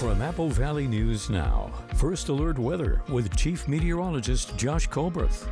From Apple Valley News Now, First Alert Weather with Chief Meteorologist Josh Colbreth.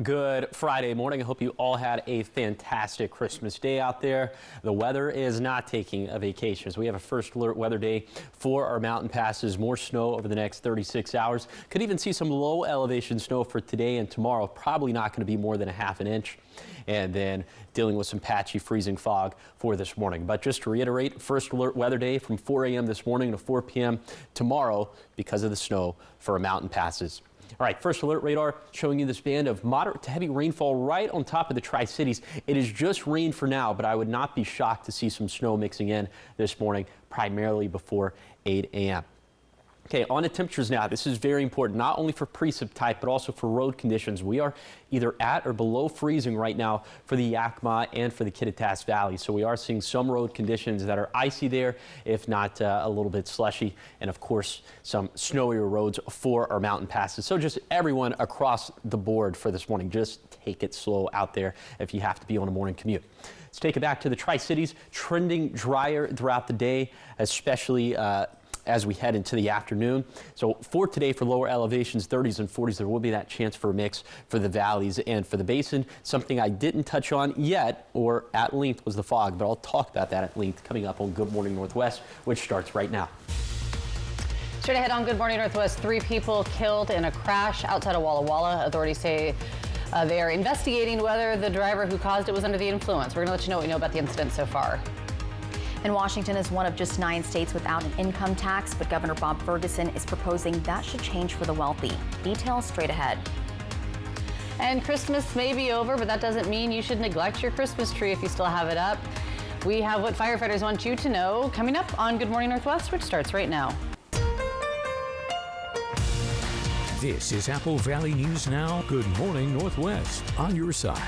Good Friday morning. I hope you all had a fantastic Christmas day out there. The weather is not taking a vacation. So we have a first alert weather day for our mountain passes. More snow over the next 36 hours. Could even see some low elevation snow for today and tomorrow. Probably not going to be more than a half an inch. And then dealing with some patchy freezing fog for this morning. But just to reiterate, first alert weather day from 4 a.m. this morning to 4 p.m. tomorrow because of the snow for our mountain passes. All right, first alert radar showing you this band of moderate to heavy rainfall right on top of the Tri-Cities. It is just rain for now, but I would not be shocked to see some snow mixing in this morning, primarily before 8 a.m. Okay, on to temperatures now. This is very important, not only for precip type, but also for road conditions. We are either at or below freezing right now for the Yakima and for the Kittitas Valley. So we are seeing some road conditions that are icy there, if not a little bit slushy. And of course, some snowier roads for our mountain passes. So just everyone across the board for this morning, just take it slow out there if you have to be on a morning commute. Let's take it back to the Tri-Cities, trending drier throughout the day, especially as we head into the afternoon. So for today, for lower elevations, 30s and 40s, there will be that chance for a mix for the valleys and for the basin. Something I didn't touch on yet or at length was the fog, but I'll talk about that at length coming up on Good Morning Northwest, which starts right now. Straight ahead on Good Morning Northwest, 3 people killed in a crash outside of Walla Walla. Authorities say they are investigating whether the driver who caused it was under the influence. We're going to let you know what we know about the incident so far. And Washington is one of just 9 states without an income tax, but Governor Bob Ferguson is proposing that should change for the wealthy. Details straight ahead. And Christmas may be over, but that doesn't mean you should neglect your Christmas tree if you still have it up. We have what firefighters want you to know coming up on Good Morning Northwest, which starts right now. This is Apple Valley News Now. Good Morning Northwest, on your side.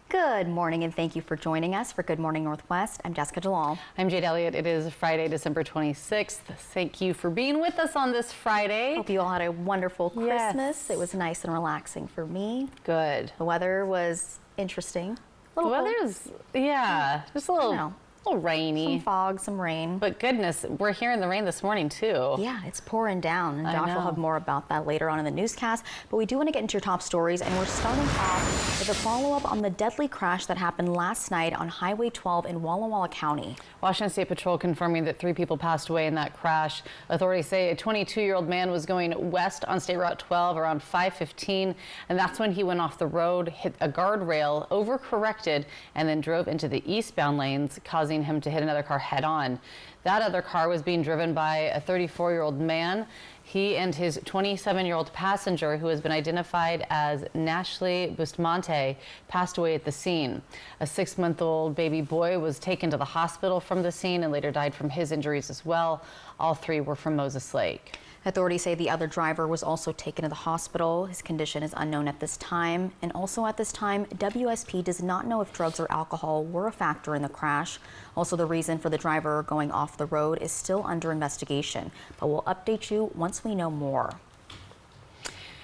Good morning, and thank you for joining us for Good Morning Northwest. I'm Jessica Jalal. I'm Jade Elliott. It is Friday, December 26th. Thank you for being with us on this Friday. Hope you all had a wonderful Christmas. Yes. It was nice and relaxing for me. Good. The weather was interesting. The weather's, yeah, just a little rainy. Some fog, some rain. But goodness, we're hearing the rain this morning too. Yeah, it's pouring down, and I Josh know. will have more about that later on in the newscast. But we do want to get into your top stories, and we're starting off with a follow-up on the deadly crash that happened last night on Highway 12 in Walla Walla County. Washington State Patrol confirming that 3 people passed away in that crash. Authorities say a 22-year-old man was going west on State Route 12 around 5:15, and that's when he went off the road, hit a guardrail, overcorrected, and then drove into the eastbound lanes, causing him to hit another car head on. That other car was being driven by a 34-year-old man. He and his 27-year-old passenger, who has been identified as Nashley Bustamante, passed away at the scene. A 6-month-old baby boy was taken to the hospital from the scene and later died from his injuries as well. All 3 were from Moses Lake. Authorities say the other driver was also taken to the hospital. His condition is unknown at this time. And also at this time, WSP does not know if drugs or alcohol were a factor in the crash. Also, the reason for the driver going off the road is still under investigation. But we'll update you once we know more.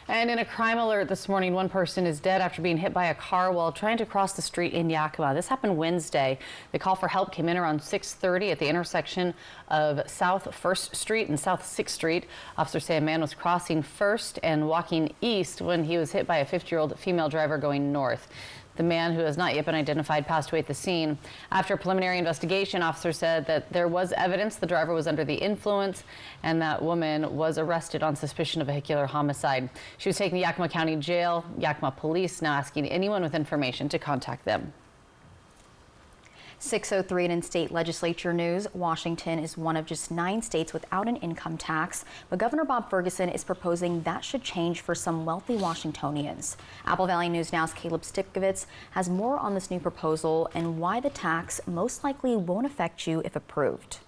And in a crime alert this morning, 1 person is dead after being hit by a car while trying to cross the street in Yakima. This happened Wednesday. The call for help came in around 6:30 at the intersection of South 1st Street and South 6th Street. Officers say a man was crossing 1st and walking east when he was hit by a 50-year-old female driver going north. The man, who has not yet been identified, passed away at the scene. After a preliminary investigation, officers said that there was evidence the driver was under the influence, and that woman was arrested on suspicion of vehicular homicide. She was taken to Yakima County Jail. Yakima Police now asking anyone with information to contact them. 6:03 in state legislature news. Washington is one of just 9 states without an income tax, but Governor Bob Ferguson is proposing that should change for some wealthy Washingtonians. Apple Valley News Now's Caleb Stipkovitz has more on this new proposal and why the tax most likely won't affect you if approved.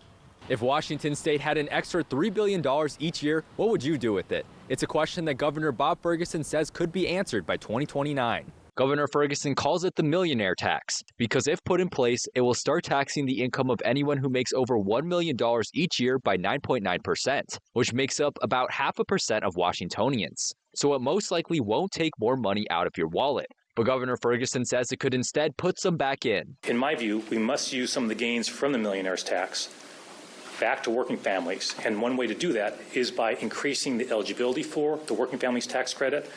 If Washington State had an extra $3 billion each year, what would you do with it? It's a question that Governor Bob Ferguson says could be answered by 2029. Governor Ferguson calls it the millionaire tax because if put in place, it will start taxing the income of anyone who makes over $1 million each year by 9.9%, which makes up about 0.5% of Washingtonians. So it most likely won't take more money out of your wallet. But Governor Ferguson says it could instead put some back in. In my view, we must use some of the gains from the millionaire's tax back to working families. And one way to do that is by increasing the eligibility for the working families tax credit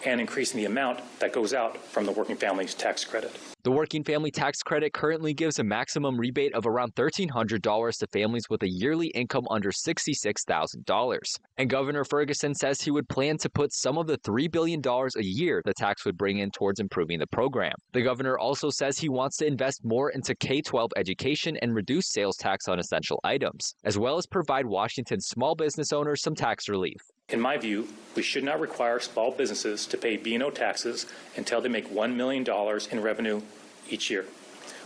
and increasing the amount that goes out from the working families tax credit. The Working Family Tax Credit currently gives a maximum rebate of around $1,300 to families with a yearly income under $66,000. And Governor Ferguson says he would plan to put some of the $3 billion a year the tax would bring in towards improving the program. The governor also says he wants to invest more into K-12 education and reduce sales tax on essential items, as well as provide Washington's small business owners some tax relief. In my view, we should not require small businesses to pay B&O taxes until they make $1 million in revenue each year.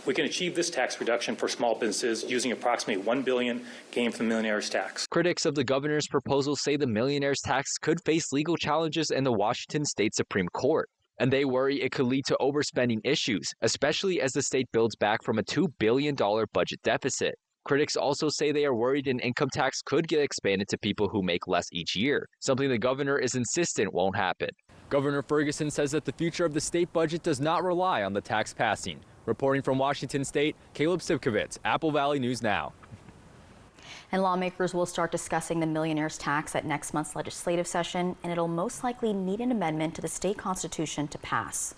We can achieve this tax reduction for small businesses using approximately $1 billion gained from the millionaire's tax. Critics of the governor's proposal say the millionaire's tax could face legal challenges in the Washington State Supreme Court. And they worry it could lead to overspending issues, especially as the state builds back from a $2 billion budget deficit. Critics also say they are worried an income tax could get expanded to people who make less each year, something the governor is insistent won't happen. Governor Ferguson says that the future of the state budget does not rely on the tax passing. Reporting from Washington State, Caleb Sivkovitz, Apple Valley News Now. And lawmakers will start discussing the millionaire's tax at next month's legislative session, and it'll most likely need an amendment to the state constitution to pass.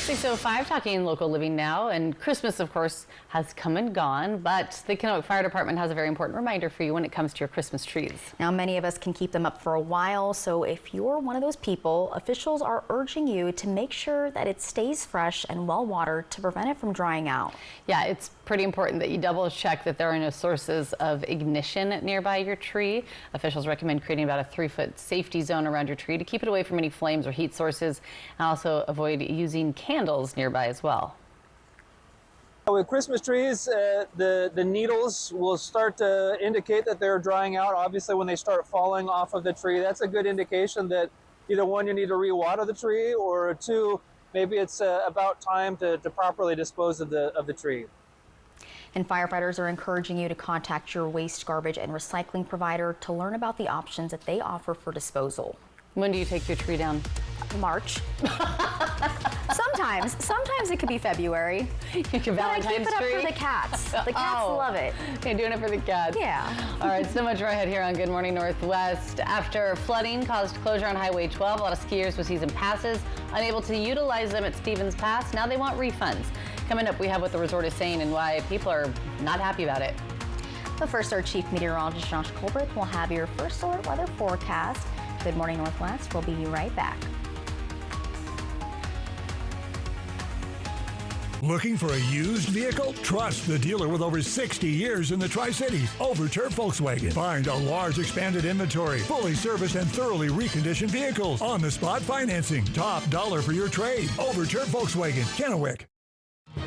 6:05, talking local living now, and Christmas, of course, has come and gone, but the Kennewick Fire Department has a very important reminder for you when it comes to your Christmas trees. Now, many of us can keep them up for a while, so if you're one of those people, officials are urging you to make sure that it stays fresh and well watered to prevent it from drying out. Yeah, it's pretty important that you double check that there are no sources of ignition nearby your tree. Officials recommend creating about a 3-foot safety zone around your tree to keep it away from any flames or heat sources, and also avoid using candles nearby as well. With Christmas trees, the needles will start to indicate that they're drying out. Obviously, when they start falling off of the tree, that's a good indication that either one, you need to re-water the tree, or two, maybe it's about time to properly dispose of the tree. And firefighters are encouraging you to contact your waste, garbage, and recycling provider to learn about the options that they offer for disposal. When do you take your tree down? March. Sometimes it could be February. Your Valentine's but I keep it tree? up for the cats. The cats love it. You're doing it for the cats. Yeah. All right, so much more ahead here on Good Morning Northwest. After flooding caused closure on Highway 12, a lot of skiers with season passes unable to utilize them at Stevens Pass. Now they want refunds. Coming up, we have what the resort is saying and why people are not happy about it. But first, our Chief Meteorologist Josh Colbert will have your first alert weather forecast. Good Morning Northwest. We'll be right back. Looking for a used vehicle? Trust the dealer with over 60 years in the Tri-Cities, Overturf Volkswagen. Find a large expanded inventory, fully serviced and thoroughly reconditioned vehicles, on-the-spot financing, top dollar for your trade. Overturf Volkswagen, Kennewick.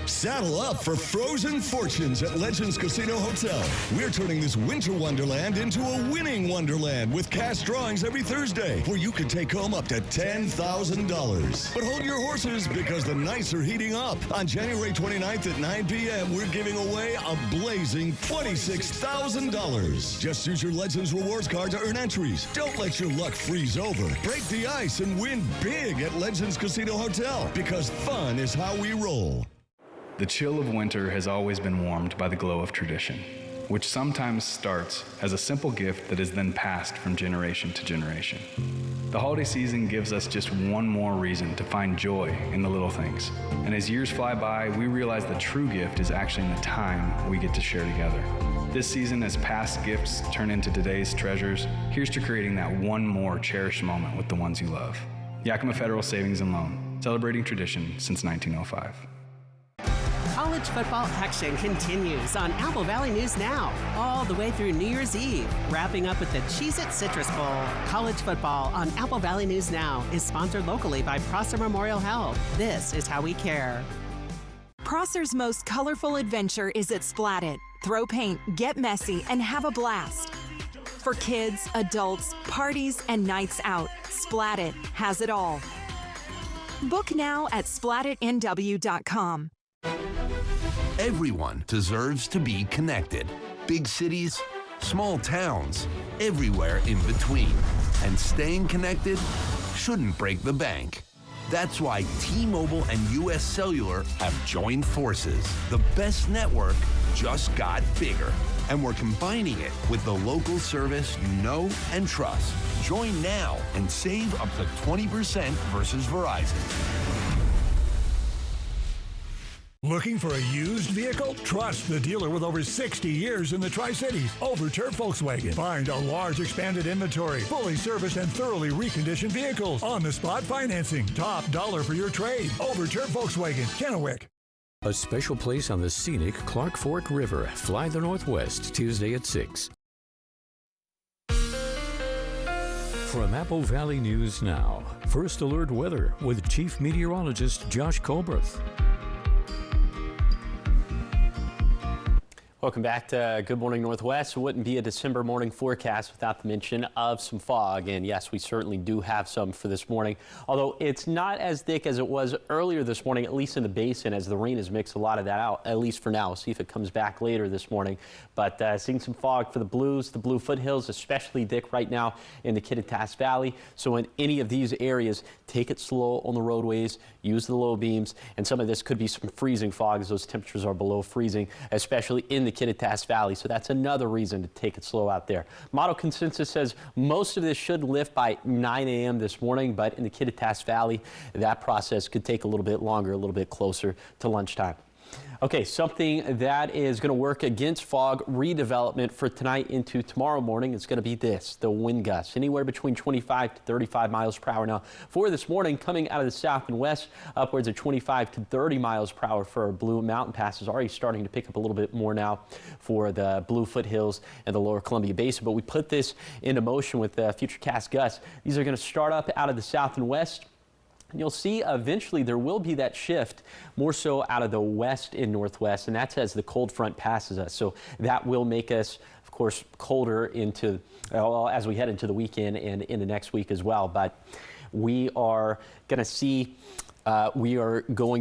Saddle up for frozen fortunes at Legends Casino Hotel. We're turning this winter wonderland into a winning wonderland with cash drawings every Thursday, where you could take home up to $10,000. But hold your horses, because the nights are heating up. On January 29th at 9 p.m., we're giving away a blazing $26,000. Just use your Legends Rewards card to earn entries. Don't let your luck freeze over. Break the ice and win big at Legends Casino Hotel, because fun is how we roll. The chill of winter has always been warmed by the glow of tradition, which sometimes starts as a simple gift that is then passed from generation to generation. The holiday season gives us just one more reason to find joy in the little things. And as years fly by, we realize the true gift is actually in the time we get to share together. This season, as past gifts turn into today's treasures, here's to creating that one more cherished moment with the ones you love. Yakima Federal Savings and Loan, celebrating tradition since 1905. College football action continues on Apple Valley News Now, all the way through New Year's Eve, wrapping up with the Cheez-It Citrus Bowl. College football on Apple Valley News Now is sponsored locally by Prosser Memorial Health. This is how we care. Prosser's most colorful adventure is at Splat It. Throw paint, get messy, and have a blast. For kids, adults, parties, and nights out, Splat It has it all. Book now at splatitnw.com. Everyone deserves to be connected. Big cities, small towns, everywhere in between. And staying connected shouldn't break the bank. That's why T-Mobile and U.S. Cellular have joined forces. The best network just got bigger. And we're combining it with the local service you know and trust. Join now and save up to 20% versus Verizon. Looking for a used vehicle? Trust the dealer with over 60 years in the Tri-Cities, Overturf Volkswagen. Find a large expanded inventory, fully serviced and thoroughly reconditioned vehicles, on-the-spot financing, top dollar for your trade. Overturf Volkswagen, Kennewick. A special place on the scenic Clark Fork River. Fly the Northwest, Tuesday at 6. From Apple Valley News Now, First Alert Weather with Chief Meteorologist Josh Colbreth. Welcome back to Good Morning Northwest. It wouldn't be a December morning forecast without the mention of some fog. And yes, we certainly do have some for this morning, although it's not as thick as it was earlier this morning, at least in the basin, as the rain has mixed a lot of that out, at least for now. We'll see if it comes back later this morning. But seeing some fog for the Blue Foothills, especially thick right now in the Kittitas Valley. So in any of these areas, take it slow on the roadways, use the low beams, and some of this could be some freezing fog as those temperatures are below freezing, especially in the Kittitas Valley. So that's another reason to take it slow out there. Model consensus says most of this should lift by 9 a.m. this morning, but in the Kittitas Valley, that process could take a little bit longer, a little bit closer to lunchtime. Okay, something that is going to work against fog redevelopment for tonight into tomorrow morning is going to be the wind gusts, anywhere between 25 to 35 miles per hour. Now, for this morning, coming out of the south and west, upwards of 25 to 30 miles per hour for our Blue Mountain Passes, already starting to pick up a little bit more now for the Blue Foothills and the Lower Columbia Basin. But we put this into motion with futurecast gusts. These are going to start up out of the south and west. And you'll see eventually there will be that shift more so out of the west and northwest, and that's as the cold front passes us. So that will make us, of course, colder into as we head into the weekend and into next week as well. But we are going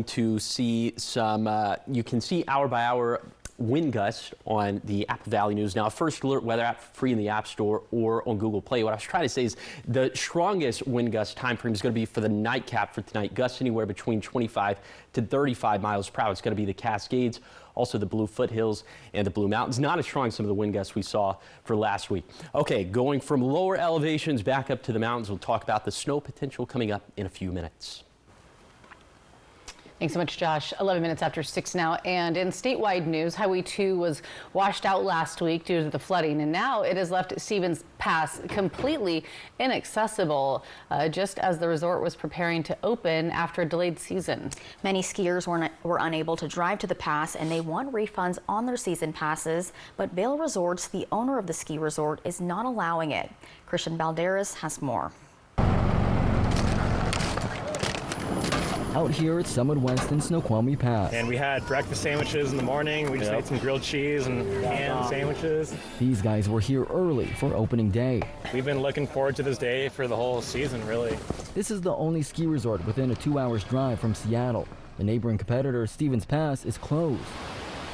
to see some, you can see hour by hour wind gusts on the Apple Valley News Now First Alert Weather app, free in the App Store or on Google Play. What I was trying to say is the strongest wind gust time frame is going to be for the nightcap for tonight. Gusts anywhere between 25 to 35 miles per hour. It's going to be the Cascades, also the Blue Foothills and the Blue Mountains. Not as strong as some of the wind gusts we saw for last week. Okay, going from lower elevations back up to the mountains, we'll talk about the snow potential coming up in a few minutes. Thanks so much, Josh. 11 minutes after 6 now. And in statewide news, Highway 2 was washed out last week due to the flooding, and now it has left Stevens Pass completely inaccessible, just as the resort was preparing to open after a delayed season. Many skiers were unable to drive to the pass, and they want refunds on their season passes. But Vail Resorts, the owner of the ski resort, is not allowing it. Christian Balderas has more. Out here at Summit West in Snoqualmie Pass. And we had breakfast sandwiches in the morning. We just ate some grilled cheese and ham sandwiches. These guys were here early for opening day. We've been looking forward to this day for the whole season, really. This is the only ski resort within a 2-hour drive from Seattle. The neighboring competitor, Stevens Pass, is closed,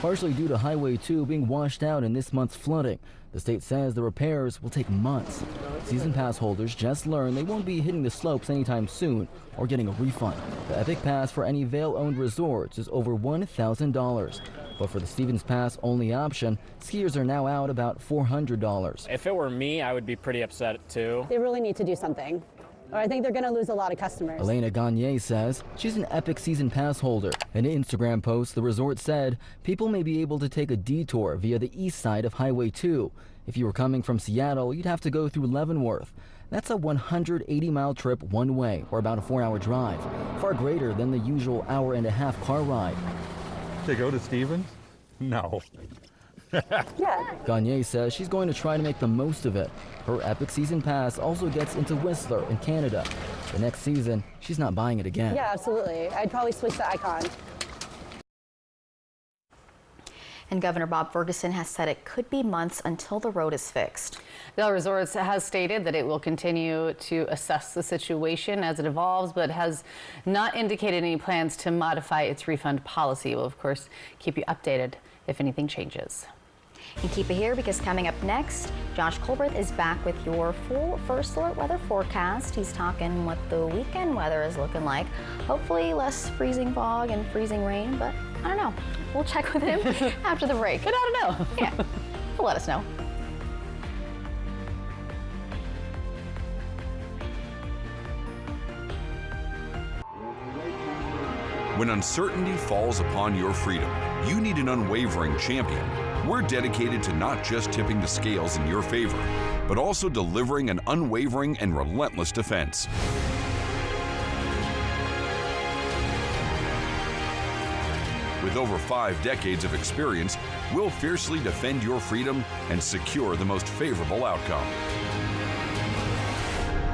partially due to Highway 2 being washed out in this month's flooding. The state says the repairs will take months. Season pass holders just learned they won't be hitting the slopes anytime soon or getting a refund. The Epic Pass for any Vail-owned resorts is over $1,000. But for the Stevens Pass only option, skiers are now out about $400. If it were me, I would be pretty upset too. They really need to do something, or I think they're going to lose a lot of customers. Elena Gagne says she's an Epic Season Pass holder. In an Instagram post, the resort said people may be able to take a detour via the east side of Highway 2. If you were coming from Seattle, you'd have to go through Leavenworth. That's a 180-mile trip one way, or about a 4-hour drive, far greater than the usual hour-and-a-half car ride. To go to Stevens? No. Gagne says she's going to try to make the most of it. Her Epic Season Pass also gets into Whistler in Canada. The next season, she's not buying it again. Yeah, absolutely. I'd probably switch to Icon. And Governor Bob Ferguson has said it could be months until the road is fixed. Vail Resorts has stated that it will continue to assess the situation as it evolves, but has not indicated any plans to modify its refund policy. We'll, of course, keep you updated if anything changes. And keep it here because coming up next, Josh Colbert is back with your full First Alert weather forecast. He's talking what the weekend weather is looking like. Hopefully less freezing fog and freezing rain, but I don't know. We'll check with him after the break. Good to know. Yeah, he'll let us know. When uncertainty falls upon your freedom, you need an unwavering champion. We're dedicated to not just tipping the scales in your favor, but also delivering an unwavering and relentless defense. With over 5 decades of experience, we'll fiercely defend your freedom and secure the most favorable outcome.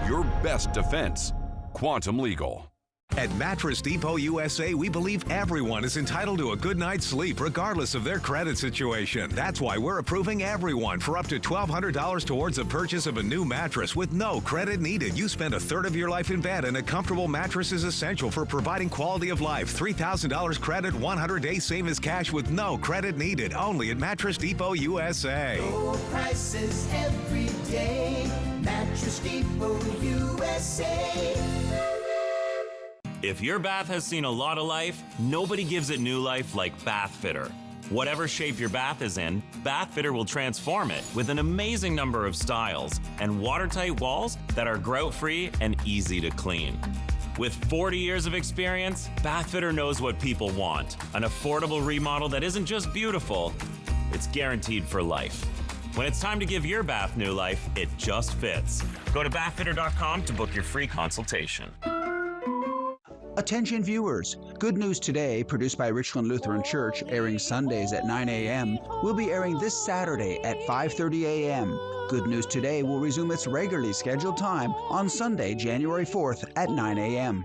Your best defense, Quantum Legal. At Mattress Depot USA, we believe everyone is entitled to a good night's sleep regardless of their credit situation. That's why we're approving everyone for up to $1,200 towards the purchase of a new mattress with no credit needed. You spend a third of your life in bed, and a comfortable mattress is essential for providing quality of life. $3,000 credit, 100-day same as cash with no credit needed. Only at Mattress Depot USA. Low prices every day. Mattress Depot USA. If your bath has seen a lot of life, nobody gives it new life like Bath Fitter. Whatever shape your bath is in, Bath Fitter will transform it with an amazing number of styles and watertight walls that are grout-free and easy to clean. With 40 years of experience, Bath Fitter knows what people want. An affordable remodel that isn't just beautiful, it's guaranteed for life. When it's time to give your bath new life, it just fits. Go to bathfitter.com to book your free consultation. Attention viewers, Good News Today, produced by Richland Lutheran Church, airing Sundays at 9 a.m., will be airing this Saturday at 5:30 a.m. Good News Today will resume its regularly scheduled time on Sunday, January 4th at 9 a.m.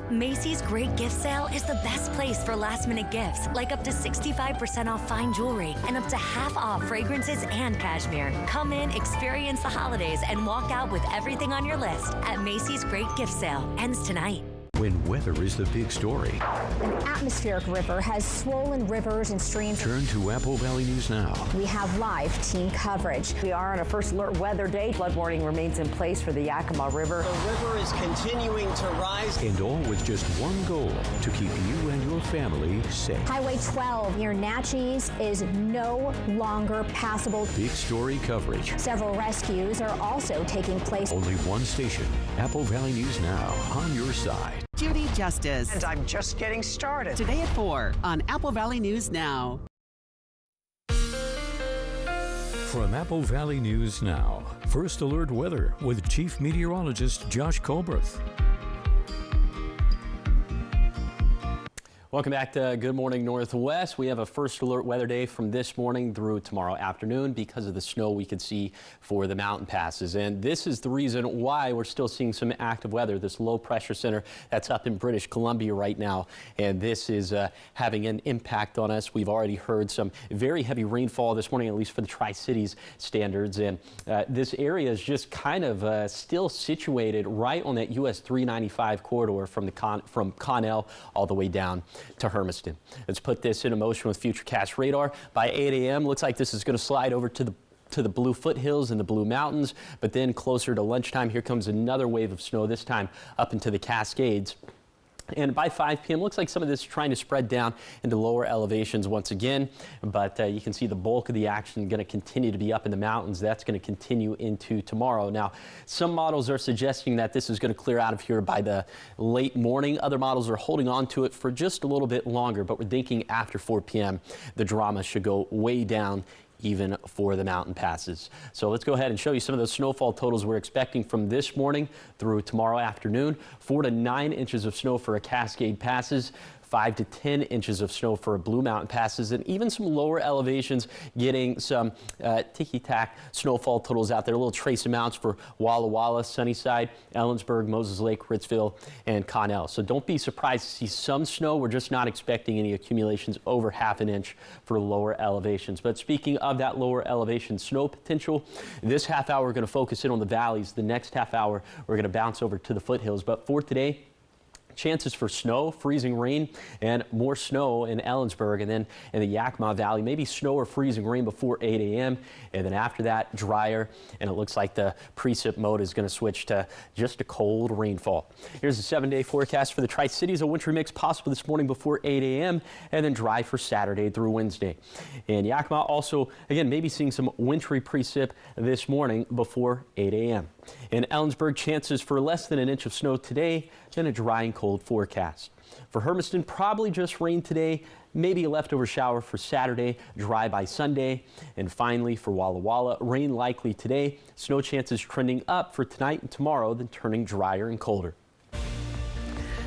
Macy's Great Gift Sale is the best place for last-minute gifts, like up to 65% off fine jewelry and up to half off fragrances and cashmere. Come in, experience the holidays, and walk out with everything on your list at Macy's Great Gift Sale. Ends tonight. When weather is the big story. An atmospheric river has swollen rivers and streams. Turn to Apple Valley News Now. We have live team coverage. We are on a First Alert weather day. Flood warning remains in place for the Yakima River. The river is continuing to rise. And all with just one goal, to keep you and your family safe. Highway 12 near Natchez is no longer passable. Big story coverage. Several rescues are also taking place. Only one station, Apple Valley News Now, on your side. Judy Justice. And I'm just getting started. Today at 4 on Apple Valley News Now. From Apple Valley News Now, First Alert Weather with Chief Meteorologist Josh Colbert. Welcome back to Good Morning Northwest. We have a First Alert weather day from this morning through tomorrow afternoon because of the snow we could see for the mountain passes. And this is the reason why we're still seeing some active weather, this low pressure center that's up in British Columbia right now. And this is having an impact on us. We've already heard some very heavy rainfall this morning, at least for the Tri-Cities standards. And this area is just kind of still situated right on that US 395 corridor from Connell all the way down to Hermiston. Let's put this into motion with Futurecast radar. By 8 a.m., looks like this is going to slide over to the Blue Foothills and the Blue Mountains, but then closer to lunchtime, here comes another wave of snow, this time up into the Cascades. And by 5 p.m., looks like some of this is trying to spread down into lower elevations once again. But you can see the bulk of the action going to continue to be up in the mountains. That's going to continue into tomorrow. Now, some models are suggesting that this is going to clear out of here by the late morning. Other models are holding on to it for just a little bit longer. But we're thinking after 4 p.m., the drama should go way down, even for the mountain passes. So let's go ahead and show you some of those snowfall totals we're expecting from this morning through tomorrow afternoon. 4 to 9 inches of snow for a Cascade passes. 5 to 10 inches of snow for Blue Mountain passes, and even some lower elevations getting some ticky-tack snowfall totals out there. A little trace amounts for Walla Walla, Sunnyside, Ellensburg, Moses Lake, Ritzville, and Connell. So don't be surprised to see some snow. We're just not expecting any accumulations over ½ an inch for lower elevations. But speaking of that lower elevation snow potential, this half hour we're going to focus in on the valleys. The next half hour we're going to bounce over to the foothills. But for today, Chances for snow, freezing rain, and more snow in Ellensburg, and then in the Yakima Valley, maybe snow or freezing rain before 8 a.m. and then after that, drier, and it looks like the precip mode is going to switch to just a cold rainfall. Here's the 7-day forecast for the Tri-Cities. A wintry mix possible this morning before 8 a.m. and then dry for Saturday through Wednesday. In Yakima, also, again, maybe seeing some wintry precip this morning before 8 a.m. In Ellensburg, chances for less than an inch of snow today, then a dry and cold forecast. For Hermiston, probably just rain today, maybe a leftover shower for Saturday, dry by Sunday. And finally, for Walla Walla, rain likely today, snow chances trending up for tonight and tomorrow, then turning drier and colder.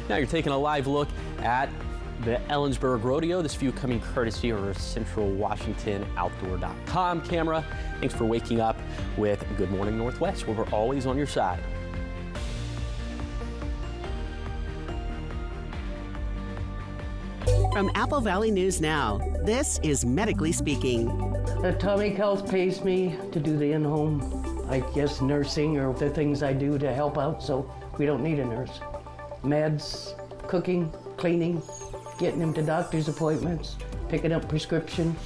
Now you're taking a live look at the Ellensburg Rodeo. This view coming courtesy of our Central Washington Outdoor.com camera. Thanks for waking up with Good Morning Northwest, where we're always on your side. From Apple Valley News Now, this is Medically Speaking. Atomic Health pays me to do the in-home, I guess, nursing or the things I do to help out, so we don't need a nurse. Meds, cooking, cleaning, getting them to doctor's appointments, picking up prescriptions,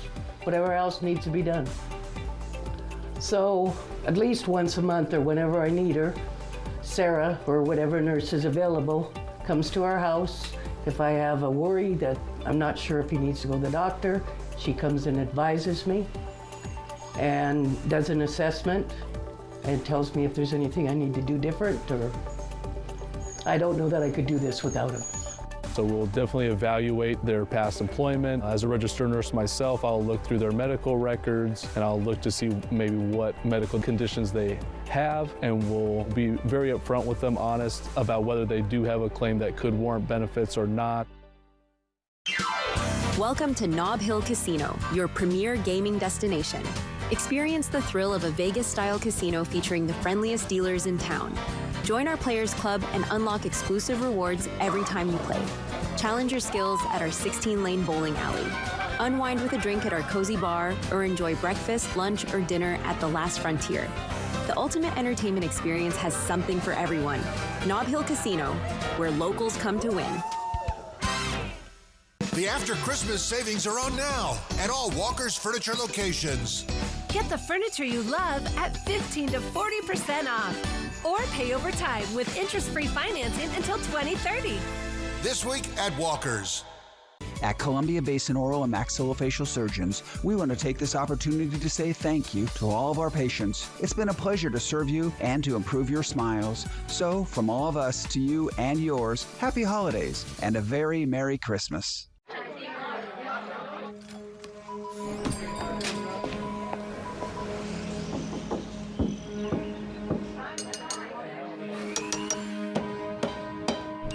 whatever else needs to be done. So at least once a month or whenever I need her, Sarah, or whatever nurse is available, comes to our house. If I have a worry that I'm not sure if he needs to go to the doctor, she comes and advises me and does an assessment and tells me if there's anything I need to do different, or I don't know that I could do this without him. So we'll definitely evaluate their past employment. As a registered nurse myself, I'll look through their medical records and I'll look to see maybe what medical conditions they have, and we'll be very upfront with them, honest about whether they do have a claim that could warrant benefits or not. Welcome to Nob Hill Casino, your premier gaming destination. Experience the thrill of a Vegas-style casino featuring the friendliest dealers in town. Join our Players Club and unlock exclusive rewards every time you play. Challenge your skills at our 16-lane bowling alley. Unwind with a drink at our cozy bar, or enjoy breakfast, lunch, or dinner at the Last Frontier. The ultimate entertainment experience has something for everyone. Nob Hill Casino, where locals come to win. The after Christmas savings are on now at all Walker's Furniture locations. Get the furniture you love at 15 to 40% off. Or pay over time with interest-free financing until 2030. This week at Walker's. At Columbia Basin Oral and Maxillofacial Surgeons, we want to take this opportunity to say thank you to all of our patients. It's been a pleasure to serve you and to improve your smiles. So, from all of us to you and yours, happy holidays and a very Merry Christmas.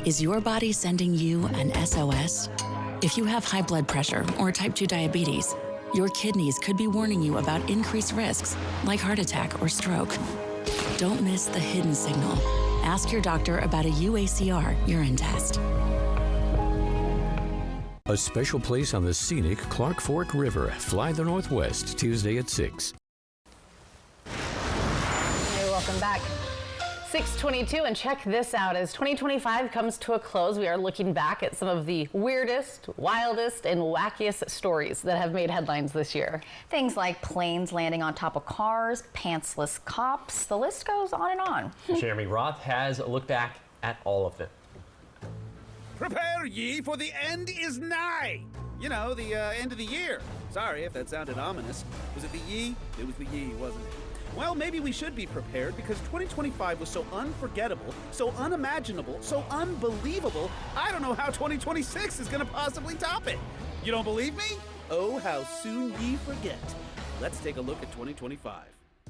Is your body sending you an SOS? If you have high blood pressure or type 2 diabetes, your kidneys could be warning you about increased risks like heart attack or stroke. Don't miss the hidden signal. Ask your doctor about a UACR urine test. A special place on the scenic Clark Fork River. Fly the Northwest, Tuesday at 6. Hey, welcome back. 6:22, and check this out. As 2025 comes to a close, we are looking back at some of the weirdest, wildest, and wackiest stories that have made headlines this year. Things like planes landing on top of cars, pantsless cops, the list goes on and on. Jeremy Roth has a look back at all of them. Prepare ye, for the end is nigh. You know, the end of the year. Sorry if that sounded ominous. Was it the ye? It was the ye, wasn't it? Well, maybe we should be prepared, because 2025 was so unforgettable, so unimaginable, so unbelievable, I don't know how 2026 is going to possibly top it. You don't believe me? Oh, how soon ye forget. Let's take a look at 2025.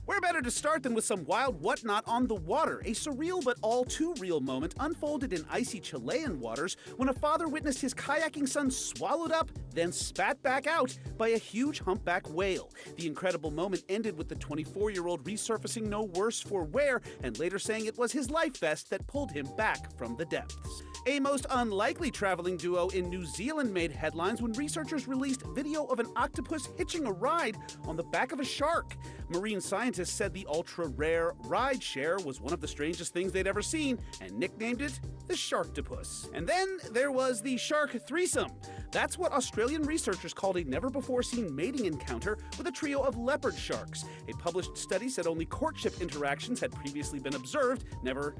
Where better to start than with some wild whatnot on the water? A surreal but all too real moment unfolded in icy Chilean waters when a father witnessed his kayaking son swallowed up, then spat back out by a huge humpback whale. The incredible moment ended with the 24-year-old resurfacing no worse for wear and later saying it was his life vest that pulled him back from the depths. A most unlikely traveling duo in New Zealand made headlines when researchers released video of an octopus hitching a ride on the back of a shark. Marine scientists scientists said the ultra-rare rideshare was one of the strangest things they'd ever seen and nicknamed it the Sharktopus. And then there was the shark threesome. That's what Australian researchers called a never-before-seen mating encounter with a trio of leopard sharks. A published study said only courtship interactions had previously been observed, never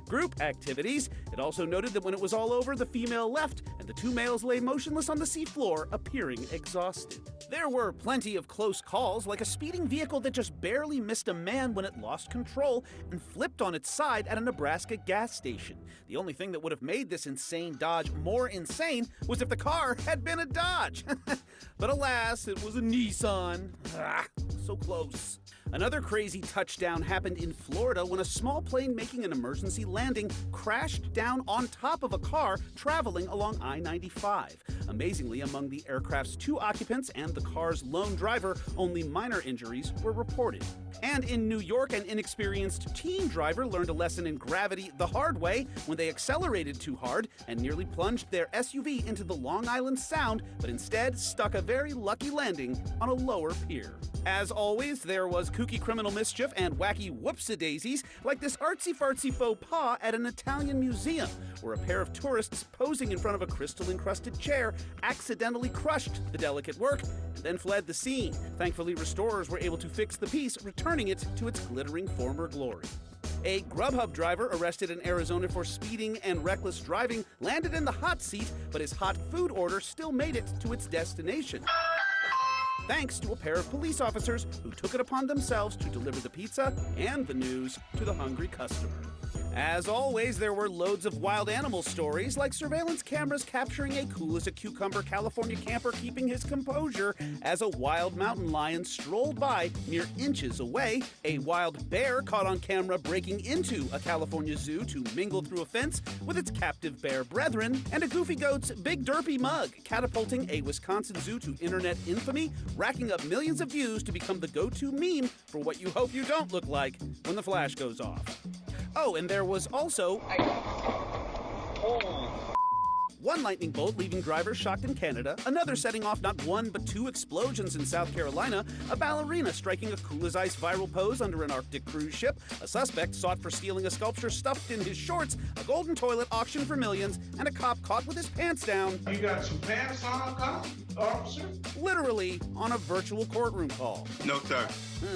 group activities. It also noted that when it was all over, the female left and the two males lay motionless on the seafloor, appearing exhausted. There were plenty of close calls, like a speeding vehicle that just barely missed a man when it lost control and flipped on its side at a Nebraska gas station. The only thing that would have made this insane Dodge more insane was if the car had been a Dodge. But alas, it was a Nissan. So close. Another crazy touchdown happened in Florida when a small plane making an emergency landing crashed down on top of a car traveling along I-95. Amazingly, among the aircraft's 2 occupants and the car's lone driver, only minor injuries were reported. And in New York, an inexperienced teen driver learned a lesson in gravity the hard way when they accelerated too hard and nearly plunged their SUV into the Long Island Sound, but instead stuck a very lucky landing on a lower pier. As always, there was kooky criminal mischief and wacky whoopsie-daisies, like this artsy-fartsy faux pas at an Italian museum, where a pair of tourists posing in front of a crystal-encrusted chair accidentally crushed the delicate work and then fled the scene. Thankfully, restorers were able to fix the piece, returning it to its glittering former glory. A Grubhub driver arrested in Arizona for speeding and reckless driving landed in the hot seat, but his hot food order still made it to its destination, thanks to a pair of police officers who took it upon themselves to deliver the pizza and the news to the hungry customer. As always, there were loads of wild animal stories, like surveillance cameras capturing a cool-as-a-cucumber California camper keeping his composure as a wild mountain lion strolled by mere inches away, a wild bear caught on camera breaking into a California zoo to mingle through a fence with its captive bear brethren, and a goofy goat's Big Derpy mug catapulting a Wisconsin zoo to internet infamy, racking up millions of views to become the go-to meme for what you hope you don't look like when the flash goes off. Oh, and there was also one lightning bolt leaving drivers shocked in Canada, another setting off not one but 2 explosions in South Carolina, a ballerina striking a cool-as-ice viral pose under an Arctic cruise ship, a suspect sought for stealing a sculpture stuffed in his shorts, a golden toilet auctioned for millions, and a cop caught with his pants down. You got some pants on, cop? Officer? Literally on a virtual courtroom call. No, sir.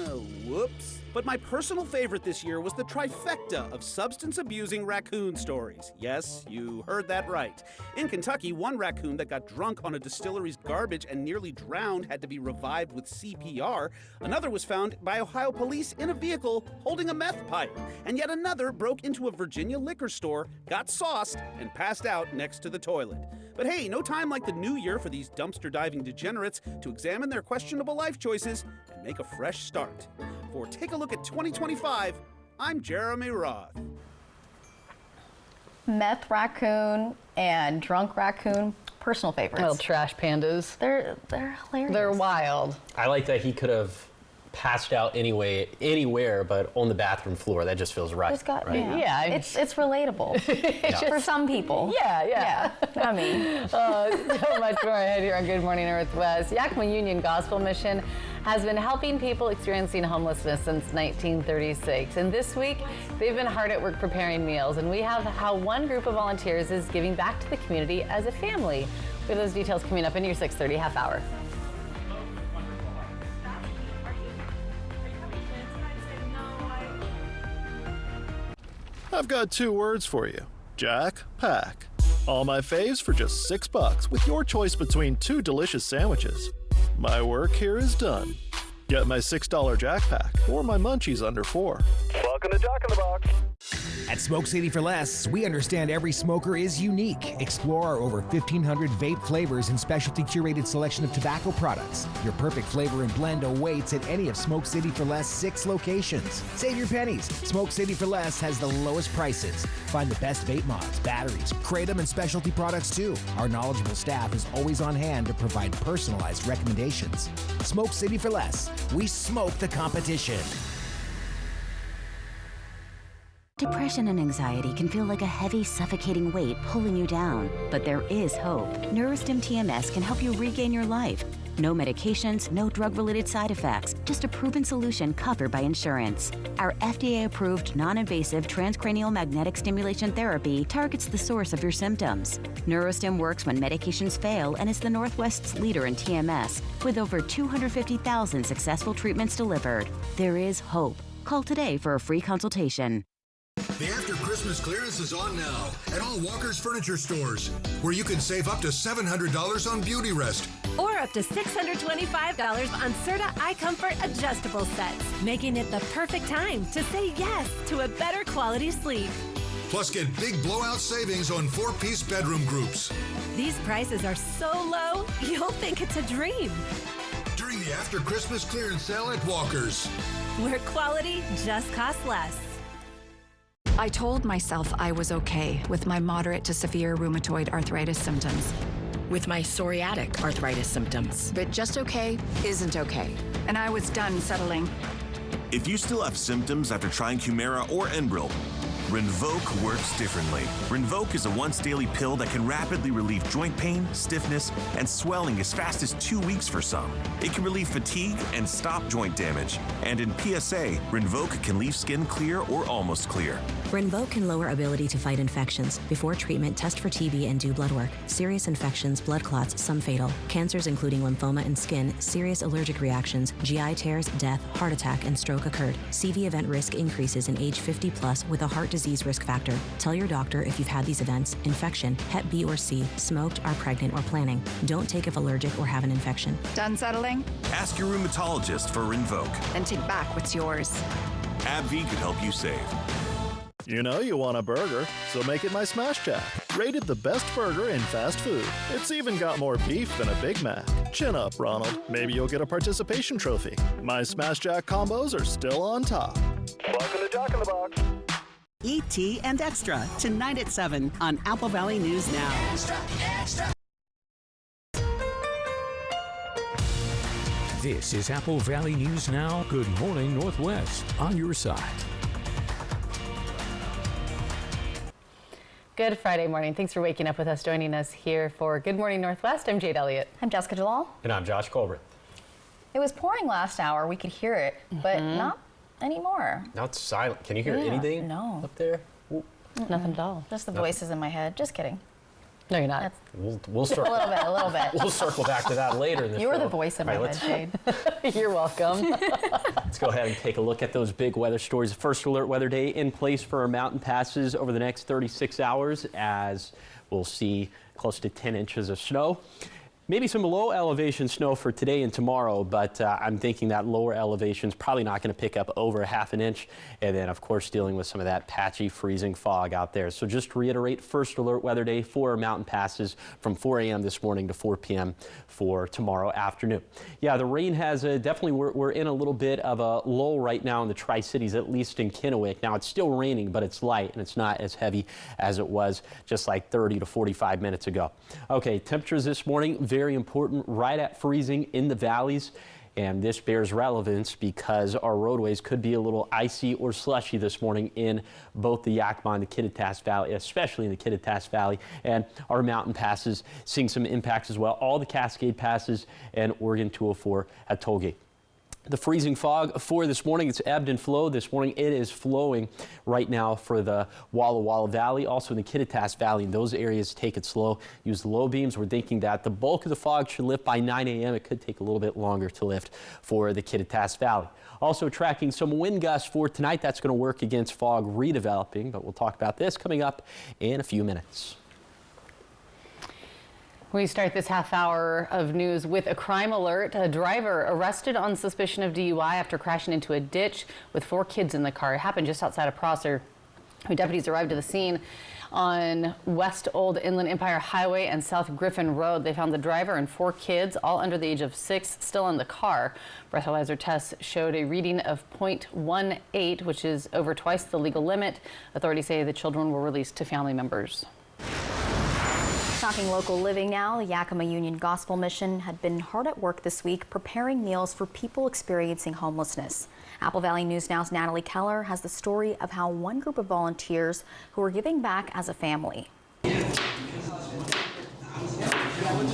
Oh, whoops. But my personal favorite this year was the trifecta of substance-abusing raccoon stories. Yes, you heard that right. In Kentucky, one raccoon that got drunk on a distillery's garbage and nearly drowned had to be revived with CPR. Another was found by Ohio police in a vehicle holding a meth pipe. And yet another broke into a Virginia liquor store, got sauced, and passed out next to the toilet. But hey, no time like the new year for these dumpster-diving degenerates to examine their questionable life choices and make a fresh start. For Take a Look at 2025, I'm Jeremy Roth. Meth raccoon and drunk raccoon, personal favorites. Little trash pandas. They're hilarious. They're wild. I like that he could have passed out anywhere, but on the bathroom floor. That just feels right. Right? Yeah, it's relatable for some people. Yeah. I mean, so much more ahead here on Good Morning Northwest. Yakima Union Gospel Mission has been helping people experiencing homelessness since 1936. And this week, they've been hard at work preparing meals. And we have how one group of volunteers is giving back to the community as a family. We have those details coming up in your 6:30 half hour. I've got 2 words for you. Jack Pack. All my faves for just $6 with your choice between 2 delicious sandwiches. My work here is done. Get my $6 Jack Pack or my munchies under $4. Welcome to Jack in the Box. At Smoke City for Less, we understand every smoker is unique. Explore our over 1,500 vape flavors and specialty curated selection of tobacco products. Your perfect flavor and blend awaits at any of Smoke City for Less 6 locations. Save your pennies. Smoke City for Less has the lowest prices. Find the best vape mods, batteries, kratom, and specialty products too. Our knowledgeable staff is always on hand to provide personalized recommendations. Smoke City for Less. We smoke the competition. Depression and anxiety can feel like a heavy, suffocating weight pulling you down, but there is hope. Neurostim TMS can help you regain your life. No medications, no drug-related side effects, just a proven solution covered by insurance. Our FDA-approved, non-invasive transcranial magnetic stimulation therapy targets the source of your symptoms. Neurostim works when medications fail and is the Northwest's leader in TMS, with over 250,000 successful treatments delivered. There is hope. Call today for a free consultation. The After Christmas clearance is on now at all Walker's Furniture stores, where you can save up to $700 on Beauty Rest. Or up to $625 on Serta iComfort adjustable sets, making it the perfect time to say yes to a better quality sleep. Plus, get big blowout savings on 4-piece bedroom groups. These prices are so low, you'll think it's a dream. During the After Christmas clearance sale at Walker's, where quality just costs less. I told myself I was okay with my moderate to severe rheumatoid arthritis symptoms. With my psoriatic arthritis symptoms. But just okay isn't okay. And I was done settling. If you still have symptoms after trying Humira or Enbrel, Rinvoq works differently. Rinvoq is a once-daily pill that can rapidly relieve joint pain, stiffness, and swelling as fast as 2 weeks for some. It can relieve fatigue and stop joint damage. And in PSA, Rinvoq can leave skin clear or almost clear. Rinvoq can lower ability to fight infections. Before treatment, test for TB and do blood work. Serious infections, blood clots, some fatal. Cancers including lymphoma and skin, serious allergic reactions, GI tears, death, heart attack, and stroke occurred. CV event risk increases in age 50 plus with a heart disease risk factor. Tell your doctor if you've had these events: infection, Hep B or C, smoked, are pregnant, or planning. Don't take if allergic or have an infection. Done settling? Ask your rheumatologist for Rinvoq. And take back what's yours. AbbVie could help you save. You know you want a burger, so make it my Smash Jack. Rated the best burger in fast food. It's even got more beef than a Big Mac. Chin up, Ronald. Maybe you'll get a participation trophy. My Smash Jack combos are still on top. Welcome to Jack in the Box. E.T. and Extra, tonight at 7 on Apple Valley News Now. Extra, extra. This is Apple Valley News Now. Good morning, Northwest. On your side. Good Friday morning. Thanks for waking up with us, joining us here for Good Morning Northwest. I'm Jade Elliott. I'm Jessica Jalal. And I'm Josh Colbert. It was pouring last hour. We could hear it, but not anymore. Now it's silent. Can you hear anything up there? Nothing at all. Just the voices in my head. Just kidding. No, you're not. We'll circle. A little bit. We'll circle back to that later in the show. You're the voice in my head, Jade. You're welcome. Let's go ahead and take a look at those big weather stories. First alert weather day in place for our mountain passes over the next 36 hours, as we'll see close to 10 inches of snow. Maybe some low elevation snow for today and tomorrow, but I'm thinking that lower elevation is probably not going to pick up over a half an inch. And then, of course, dealing with some of that patchy freezing fog out there. So just to reiterate, first alert weather day for our mountain passes from 4 a.m. this morning to 4 p.m. for tomorrow afternoon. Yeah, the rain has definitely, we're in a little bit of a lull right now in the Tri-Cities, at least in Kennewick. Now, it's still raining, but it's light and it's not as heavy as it was just like 30 to 45 minutes ago. Okay, temperatures this morning, very important, right at freezing in the valleys. And this bears relevance because our roadways could be a little icy or slushy this morning in both the Yakima and the Kittitas Valley, especially in the Kittitas Valley, and our mountain passes seeing some impacts as well. All the Cascade passes and Oregon 204 at Tollgate. The freezing fog for this morning, it's ebbed and flowed. This morning it is flowing right now for the Walla Walla Valley, also in the Kittitas Valley. In those areas, take it slow. Use the low beams. We're thinking that the bulk of the fog should lift by 9 a.m. It could take a little bit longer to lift for the Kittitas Valley. Also tracking some wind gusts for tonight. That's going to work against fog redeveloping, but we'll talk about this coming up in a few minutes. We start this half hour of news with a crime alert. A driver arrested on suspicion of DUI after crashing into a ditch with 4 kids in the car. It happened just outside of Prosser. Deputies arrived at the scene on West Old Inland Empire Highway and South Griffin Road. They found the driver and 4 kids, all under the age of 6, still in the car. Breathalyzer tests showed a reading of .18, which is over twice the legal limit. Authorities say the children were released to family members. Talking local living now, the Yakima Union Gospel Mission had been hard at work this week preparing meals for people experiencing homelessness. Apple Valley News Now's Natalie Keller has the story of how one group of volunteers who are giving back as a family.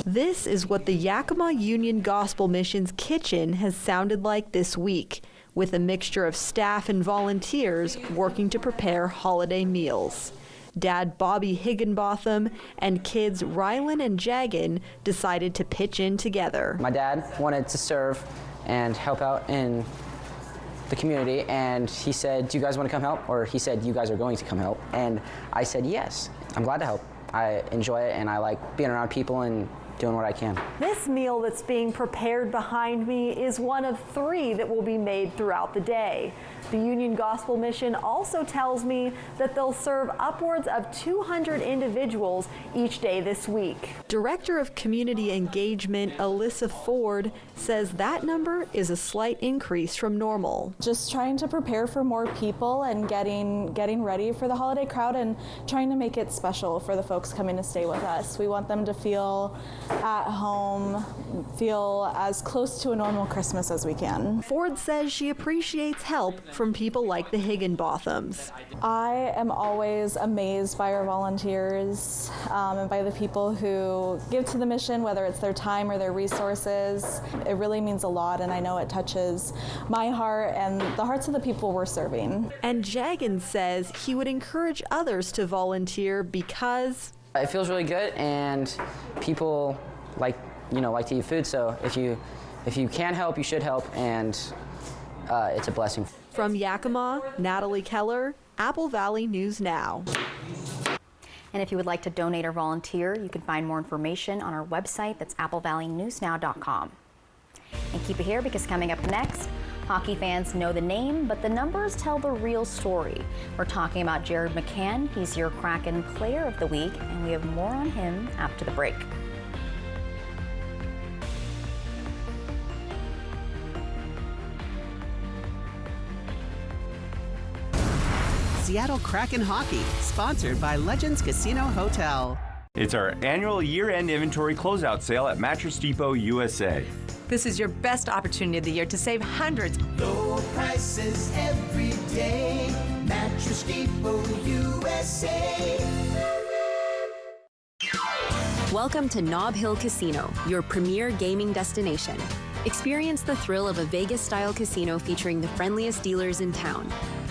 This is what the Yakima Union Gospel Mission's kitchen has sounded like this week, with a mixture of staff and volunteers working to prepare holiday meals. Dad Bobby Higginbotham and kids Rylan and Jagan decided to pitch in together. My dad wanted to serve and help out in the community, and he said, "Do you guys want to come help?" Or he said, "You guys are going to come help." And I said, "Yes, I'm glad to help. I enjoy it, and I like being around people and doing what I can." This meal that's being prepared behind me is one of 3 that will be made throughout the day. The Union Gospel Mission also tells me that they'll serve upwards of 200 individuals each day this week. Director of Community Engagement Alyssa Ford says that number is a slight increase from normal. Just trying to prepare for more people and getting ready for the holiday crowd and trying to make it special for the folks coming to stay with us. We want them to feel at home, feel as close to a normal Christmas as we can. Ford says she appreciates help from people like the Higginbothams. I am always amazed by our volunteers and by the people who give to the mission, whether it's their time or their resources. It really means a lot, and I know it touches my heart and the hearts of the people we're serving. And Jagan says he would encourage others to volunteer because it feels really good, and people like to eat food. So if you can help, you should help, and it's a blessing. From Yakima, Natalie Keller, Apple Valley News Now. And if you would like to donate or volunteer, you can find more information on our website. That's applevalleynewsnow.com. And keep it here, because coming up next, hockey fans know the name, but the numbers tell the real story. We're talking about Jared McCann. He's your Kraken Player of the Week, and we have more on him after the break. Seattle Kraken Hockey, sponsored by Legends Casino Hotel. It's our annual year-end inventory closeout sale at Mattress Depot USA. This is your best opportunity of the year to save hundreds. Low prices every day. Mattress Depot USA. Welcome to Nob Hill Casino, your premier gaming destination. Experience the thrill of a Vegas-style casino featuring the friendliest dealers in town.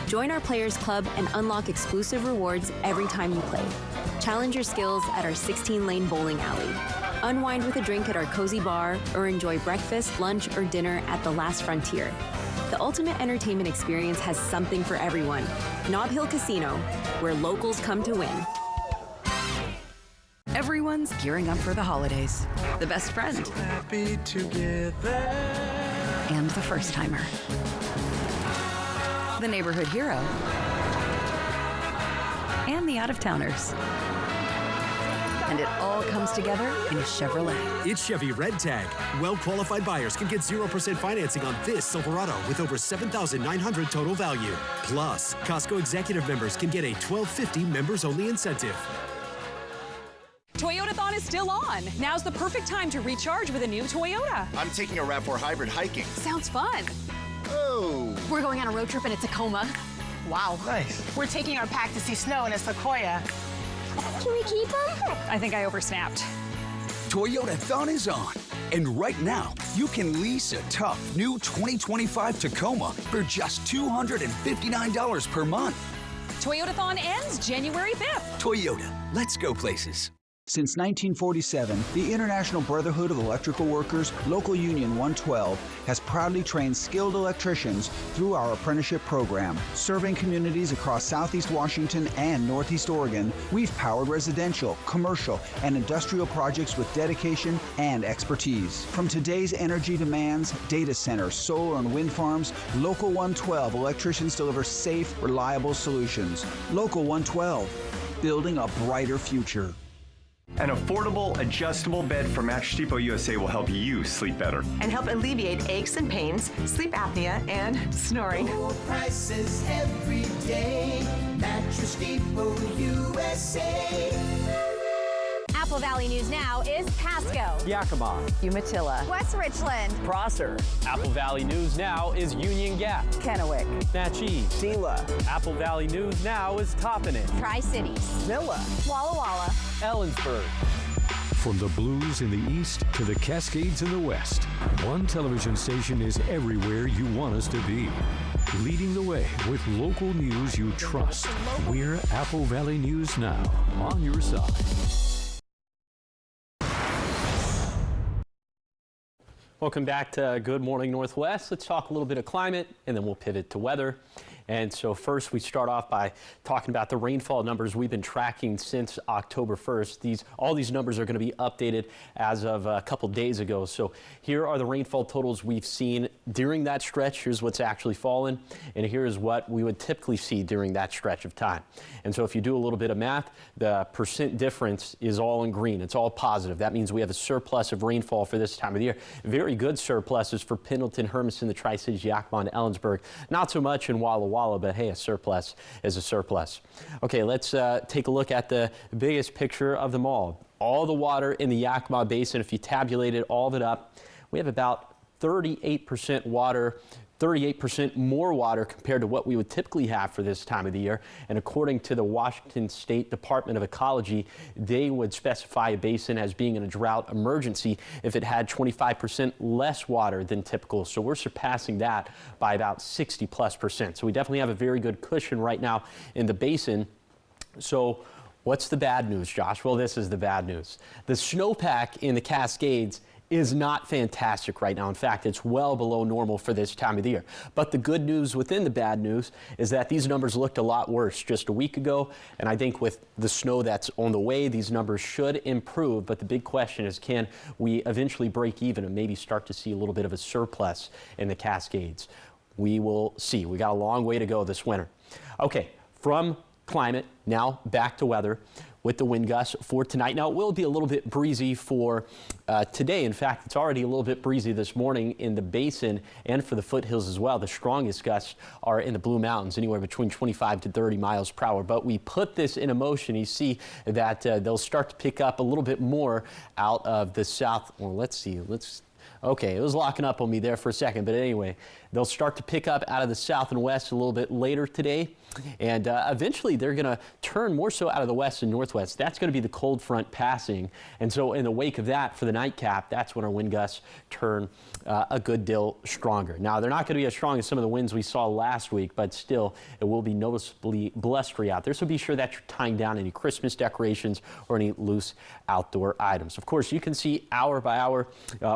Join our Players Club and unlock exclusive rewards every time you play. Challenge your skills at our 16-lane bowling alley. Unwind with a drink at our cozy bar, or enjoy breakfast, lunch, or dinner at the Last Frontier. The ultimate entertainment experience has something for everyone. Nob Hill Casino, where locals come to win. Everyone's gearing up for the holidays. The best friend. So happy together. And the first timer. The neighborhood hero. And the out-of-towners. And it all comes together in a Chevrolet. It's Chevy Red Tag. Well-qualified buyers can get 0% financing on this Silverado with over $7,900 total value. Plus, Costco Executive members can get a $12.50 members-only incentive. Toyotathon is still on. Now's the perfect time to recharge with a new Toyota. I'm taking a RAV4 hybrid hiking. Sounds fun. Oh. We're going on a road trip in a Tacoma. Wow. Nice. We're taking our pack to see snow in a Sequoia. Can we keep them? I think I oversnapped. Toyotathon is on. And right now, you can lease a tough new 2025 Tacoma for just $259 per month. Toyotathon ends January 5th. Toyota, let's go places. Since 1947, the International Brotherhood of Electrical Workers, Local Union 112, has proudly trained skilled electricians through our apprenticeship program. Serving communities across Southeast Washington and Northeast Oregon, we've powered residential, commercial, and industrial projects with dedication and expertise. From today's energy demands, data centers, solar and wind farms, Local 112 electricians deliver safe, reliable solutions. Local 112, building a brighter future. An affordable, adjustable bed from Mattress Depot USA will help you sleep better. And help alleviate aches and pains, sleep apnea, and snoring. Low prices every day. Mattress Depot USA. Apple Valley News Now is Pasco, Yakima, Umatilla, West Richland, Prosser. Apple Valley News Now is Union Gap, Kennewick, Natchez, Sela. Apple Valley News Now is Toppenish, Tri-Cities, Zilla, Walla Walla, Ellensburg. From the Blues in the east to the Cascades in the west, one television station is everywhere you want us to be. Leading the way with local news you trust. We're Apple Valley News Now, on your side. Welcome back to Good Morning Northwest. Let's talk a little bit of climate, and then we'll pivot to weather. And so first, we start off by talking about the rainfall numbers we've been tracking since October 1st. All these numbers are going to be updated as of a couple days ago. So here are the rainfall totals we've seen during that stretch. Here's what's actually fallen, and here's what we would typically see during that stretch of time. And so if you do a little bit of math, the percent difference is all in green. It's all positive. That means we have a surplus of rainfall for this time of the year. Very good surpluses for Pendleton, Hermiston, the Tri-Cities, Yakima, and Ellensburg. Not so much in Walla Walla, but hey, a surplus is a surplus. Okay, let's take a look at the biggest picture of them all. All the water in the Yakima Basin, if you tabulated all of it up, we have about 38% water, 38% more water compared to what we would typically have for this time of the year. And according to the Washington State Department of Ecology, they would specify a basin as being in a drought emergency if it had 25% less water than typical. So we're surpassing that by about 60+%. So we definitely have a very good cushion right now in the basin. So what's the bad news, Josh? Well, this is the bad news. The snowpack in the Cascades is not fantastic right now. In fact, it's well below normal for this time of the year. But the good news within the bad news is that these numbers looked a lot worse just a week ago. And I think with the snow that's on the way, these numbers should improve. But the big question is, can we eventually break even and maybe start to see a little bit of a surplus in the Cascades? We will see. We got a long way to go this winter. Okay, from climate, now back to weather with the wind gusts for tonight. Now, it will be a little bit breezy for today. In fact, it's already a little bit breezy this morning in the basin and for the foothills as well. The strongest gusts are in the Blue Mountains, anywhere between 25 to 30 miles per hour. But we put this in motion. You see that they'll start to pick up a little bit more out of the south. Well, let's see. Okay, it was locking up on me there for a second, but anyway, they'll start to pick up out of the south and west a little bit later today, and eventually they're going to turn more so out of the west and northwest. That's going to be the cold front passing, and so in the wake of that, for the nightcap, that's when our wind gusts turn a good deal stronger. Now, they're not going to be as strong as some of the winds we saw last week, but still, it will be noticeably blustery out there, so be sure that you're tying down any Christmas decorations or any loose outdoor items. Of course, you can see hour by hour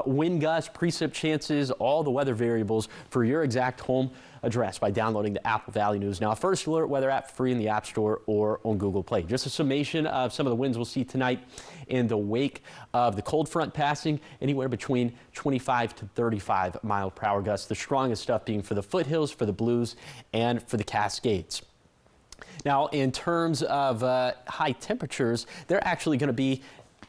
wind gusts, precip chances, all the weather variables for your exact home address by downloading the Apple Valley News Now First Alert weather app free in the App Store or on Google Play. Just a summation of some of the winds we'll see tonight in the wake of the cold front passing, anywhere between 25 to 35 mile per hour gusts. The strongest stuff being for the foothills, for the Blues, and for the Cascades. Now, in terms of high temperatures, they're actually going to be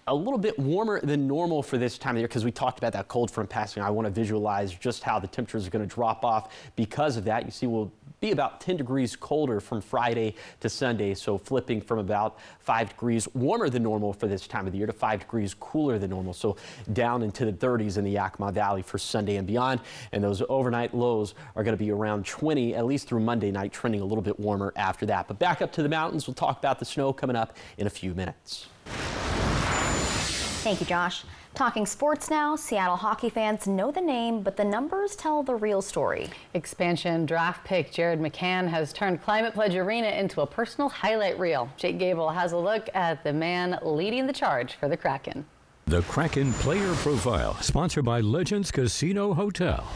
a little bit warmer than normal for this time of year because we talked about that cold front passing. I want to visualize just how the temperatures are going to drop off because of that. You see, we'll be about 10 degrees colder from Friday to Sunday, so flipping from about 5 degrees warmer than normal for this time of the year to 5 degrees cooler than normal, so down into the 30s in the Yakima Valley for Sunday and beyond. And those overnight lows are going to be around 20, at least through Monday night, trending a little bit warmer after that. But back up to the mountains, we'll talk about the snow coming up in a few minutes. Thank you, Josh. Talking sports now, Seattle hockey fans know the name, but the numbers tell the real story. Expansion draft pick Jared McCann has turned Climate Pledge Arena into a personal highlight reel. Jake Gable has a look at the man leading the charge for the Kraken. The Kraken Player Profile, sponsored by Legends Casino Hotel.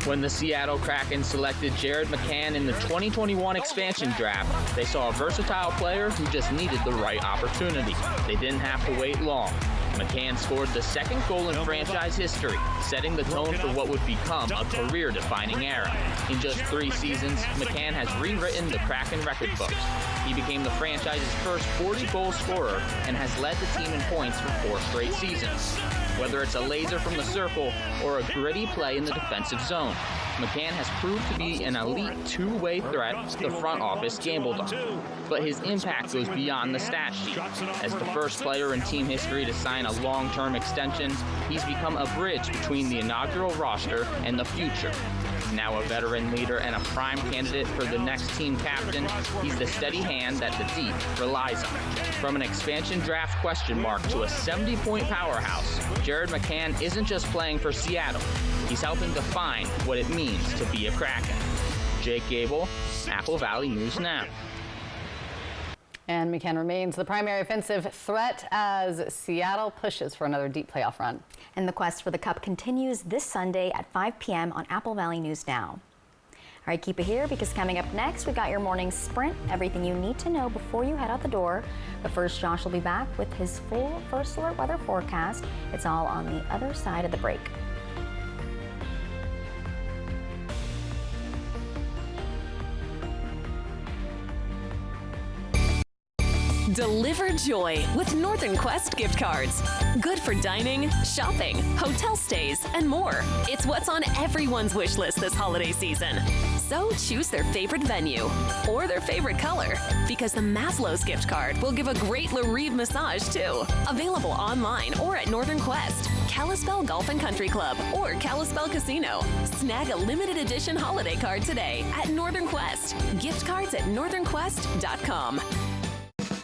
When the Seattle Kraken selected Jared McCann in the 2021 expansion draft, they saw a versatile player who just needed the right opportunity. They didn't have to wait long. McCann scored the second goal in franchise history, setting the tone for what would become a career-defining era. In just 3 seasons, McCann has rewritten the Kraken record books. He became the franchise's first 40-goal scorer and has led the team in points for 4 straight seasons. Whether it's a laser from the circle or a gritty play in the defensive zone, McCann has proved to be an elite two-way threat the front office gambled on. But his impact goes beyond the stat sheet. As the first player in team history to sign a long-term extension, he's become a bridge between the inaugural roster and the future. Now a veteran leader and a prime candidate for the next team captain, he's the steady hand that the deep relies on. From an expansion draft question mark to a 70-point powerhouse, Jared McCann isn't just playing for Seattle. He's helping define what it means to be a Kraken. Jake Gable, Apple Valley News Now. And McCann remains the primary offensive threat as Seattle pushes for another deep playoff run. And the quest for the Cup continues this Sunday at 5 p.m. on Apple Valley News Now. All right, keep it here because coming up next, we got your morning sprint, everything you need to know before you head out the door. But first, Josh will be back with his full First Alert weather forecast. It's all on the other side of the break. Deliver joy with Northern Quest gift cards. Good for dining, shopping, hotel stays, and more. It's what's on everyone's wish list this holiday season. So choose their favorite venue or their favorite color because the Maslow's gift card will give a great Larive massage too. Available online or at Northern Quest, Kalispell Golf and Country Club, or Kalispell Casino. Snag a limited edition holiday card today at Northern Quest. Gift cards at northernquest.com.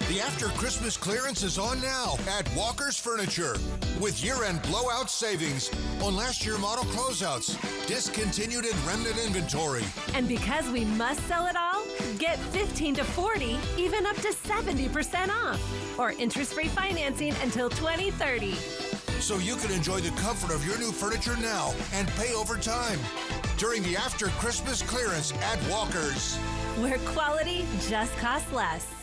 The after Christmas clearance is on now at Walker's Furniture with year-end blowout savings on last year model closeouts, discontinued and remnant inventory. And because we must sell it all, get 15 to 40, even up to 70% off, or interest-free financing until 2030. So you can enjoy the comfort of your new furniture now and pay over time during the after Christmas clearance at Walker's. Where quality just costs less.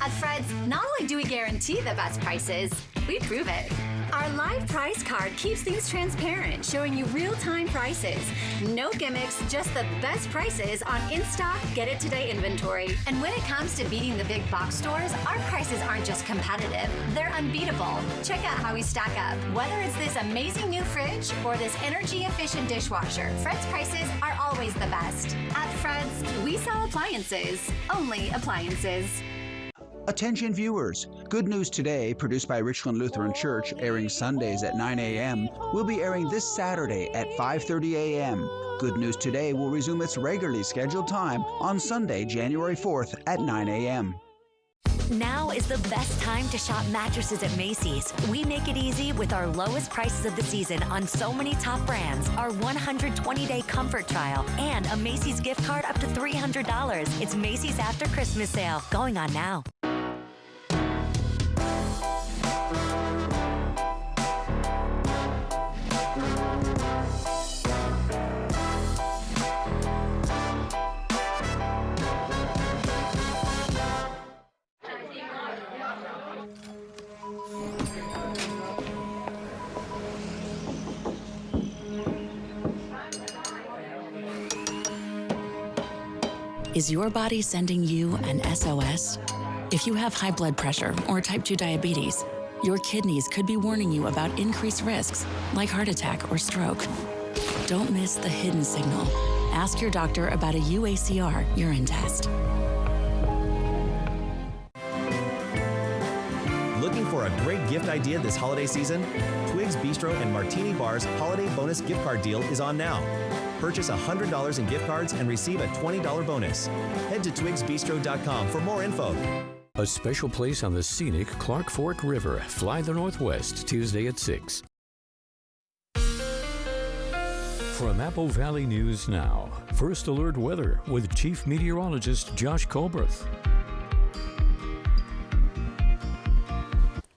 At Fred's, not only do we guarantee the best prices, we prove it. Our live price card keeps things transparent, showing you real-time prices. No gimmicks, just the best prices on in-stock, get-it-today inventory. And when it comes to beating the big box stores, our prices aren't just competitive, they're unbeatable. Check out how we stack up. Whether it's this amazing new fridge or this energy-efficient dishwasher, Fred's prices are always the best. At Fred's, we sell appliances, only appliances. Attention viewers, Good News Today, produced by Richland Lutheran Church, airing Sundays at 9 a.m., will be airing this Saturday at 5:30 a.m. Good News Today will resume its regularly scheduled time on Sunday, January 4th at 9 a.m. Now is the best time to shop mattresses at Macy's. We make it easy with our lowest prices of the season on so many top brands, our 120-day comfort trial, and a Macy's gift card up to $300. It's Macy's After Christmas Sale, going on now. Is your body sending you an SOS? If you have high blood pressure or type 2 diabetes, your kidneys could be warning you about increased risks like heart attack or stroke. Don't miss the hidden signal. Ask your doctor about a UACR urine test. Looking for a great gift idea this holiday season? Twig's Bistro and Martini Bar's holiday bonus gift card deal is on now. Purchase $100 in gift cards and receive a $20 bonus. Head to twigsbistro.com for more info. A special place on the scenic Clark Fork River. Fly the Northwest, Tuesday at 6. From Apple Valley News Now, First Alert Weather with Chief Meteorologist Josh Colberth.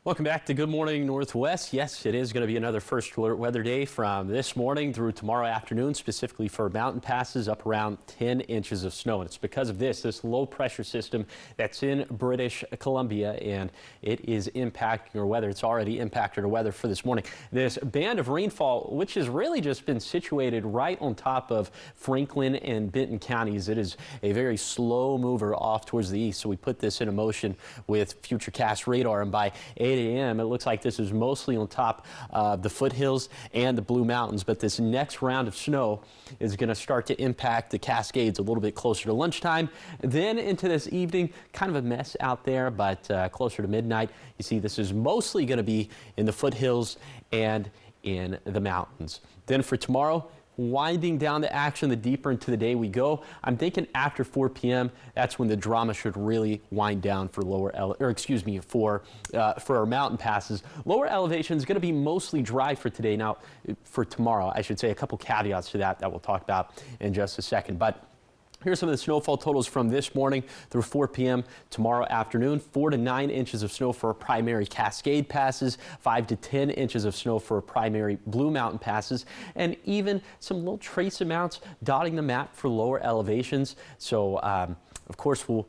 Welcome back to Good Morning Northwest. Yes, it is going to be another First Alert weather day from this morning through tomorrow afternoon, specifically for mountain passes up around 10 inches of snow. And it's because of this low pressure system that's in British Columbia, and it is impacting our weather. It's already impacted our weather for this morning. This band of rainfall, which has really just been situated right on top of Franklin and Benton counties. It is a very slow mover off towards the east. So we put this into motion with Futurecast radar, and by 8 8 a.m., it looks like this is mostly on top of the foothills and the Blue Mountains, but this next round of snow is going to start to impact the Cascades a little bit closer to lunchtime. Then into this evening, kind of a mess out there, but closer to midnight, you see this is mostly going to be in the foothills and in the mountains. Then for tomorrow, winding down the action the deeper into the day we go. I'm thinking after 4 p.m. that's when the drama should really wind down for for our mountain passes. Lower elevation is going to be mostly dry for today. Now, for tomorrow, I should say a couple caveats to that we'll talk about in just a second. But here's some of the snowfall totals from this morning through 4 p.m. tomorrow afternoon. 4 to 9 inches of snow for primary Cascade passes, 5 to 10 inches of snow for primary Blue Mountain passes, and even some little trace amounts dotting the map for lower elevations. So, of course, we'll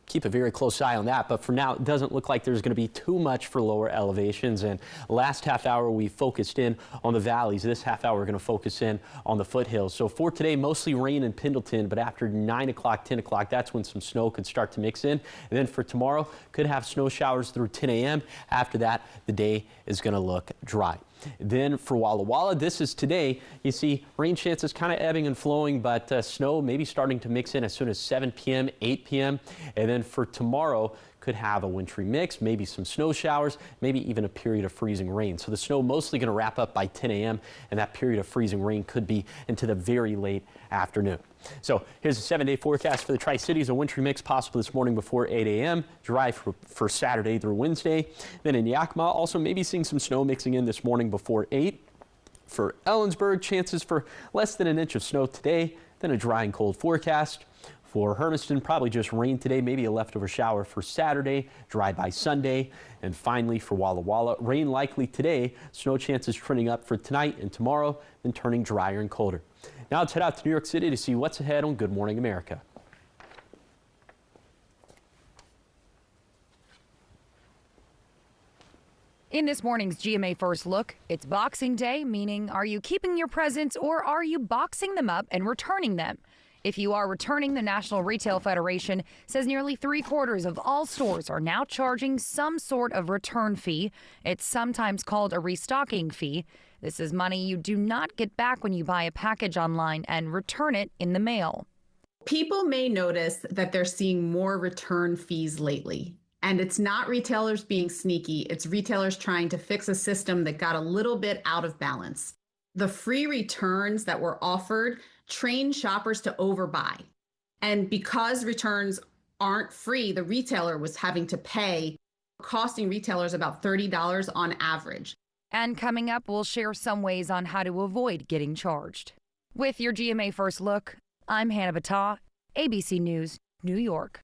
keep a very close eye on that, but for now it doesn't look like there's going to be too much for lower elevations. And last half hour we focused in on the valleys. This half hour we're going to focus in on the foothills. So for today, mostly rain in Pendleton, but after 9 o'clock, 10 o'clock, that's when some snow could start to mix in. And then for tomorrow, could have snow showers through 10 a.m. After that, the day is going to look dry. Then for Walla Walla, this is today. You see rain chances kind of ebbing and flowing, but snow maybe starting to mix in as soon as 7 p.m., 8 p.m. And then for tomorrow, could have a wintry mix, maybe some snow showers, maybe even a period of freezing rain. So the snow mostly going to wrap up by 10 a.m. and that period of freezing rain could be into the very late afternoon. So here's a 7-day forecast for the Tri-Cities. A wintry mix possible this morning before 8 a.m. Dry for Saturday through Wednesday. Then in Yakima, also maybe seeing some snow mixing in this morning before 8. For Ellensburg, chances for less than an inch of snow today. Then a dry and cold forecast. For Hermiston, probably just rain today, maybe a leftover shower for Saturday, dry by Sunday. And finally for Walla Walla, rain likely today, snow chances trending up for tonight and tomorrow, then turning drier and colder. Now let's head out to New York City to see what's ahead on Good Morning America. In this morning's GMA First Look, it's Boxing Day, meaning are you keeping your presents or are you boxing them up and returning them? If you are returning, the National Retail Federation says nearly 3/4 of all stores are now charging some sort of return fee. It's sometimes called a restocking fee. This is money you do not get back when you buy a package online and return it in the mail. People may notice that they're seeing more return fees lately. And it's not retailers being sneaky, it's retailers trying to fix a system that got a little bit out of balance. The free returns that were offered train shoppers to overbuy. And because returns aren't free, the retailer was having to pay, costing retailers about $30 on average. And coming up, we'll share some ways on how to avoid getting charged. With your GMA First Look, I'm Hannah Battah, ABC News, New York.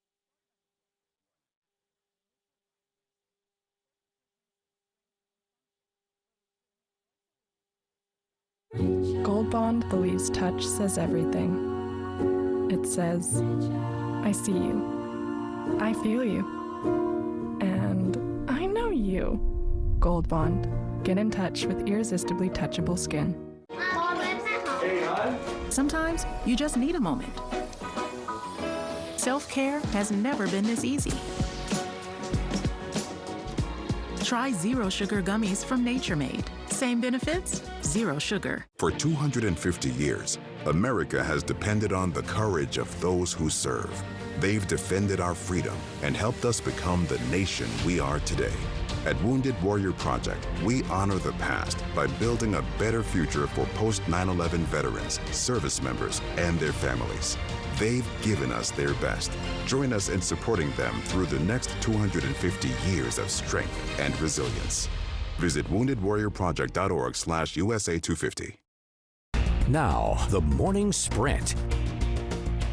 Gold Bond believes touch says everything. It says, I see you, I feel you, and I know you. Gold Bond. Get in touch with irresistibly touchable skin. Sometimes you just need a moment. Self-care has never been this easy. Try Zero Sugar Gummies from Nature Made. Same benefits, zero sugar. For 250 years, America has depended on the courage of those who serve. They've defended our freedom and helped us become the nation we are today. At Wounded Warrior Project, we honor the past by building a better future for post-9/11 veterans, service members, and their families. They've given us their best. Join us in supporting them through the next 250 years of strength and resilience. Visit woundedwarriorproject.org/USA250. Now, the morning sprint.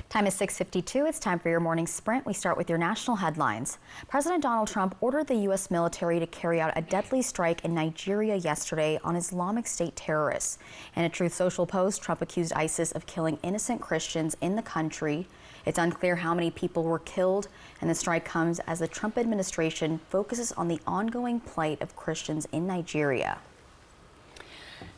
Time is 6:52. It's time for your morning sprint. We start with your national headlines. President Donald Trump ordered the U.S. military to carry out a deadly strike in Nigeria yesterday on Islamic State terrorists. In a Truth Social post, Trump accused ISIS of killing innocent Christians in the country. It's unclear how many people were killed, and the strike comes as the Trump administration focuses on the ongoing plight of Christians in Nigeria.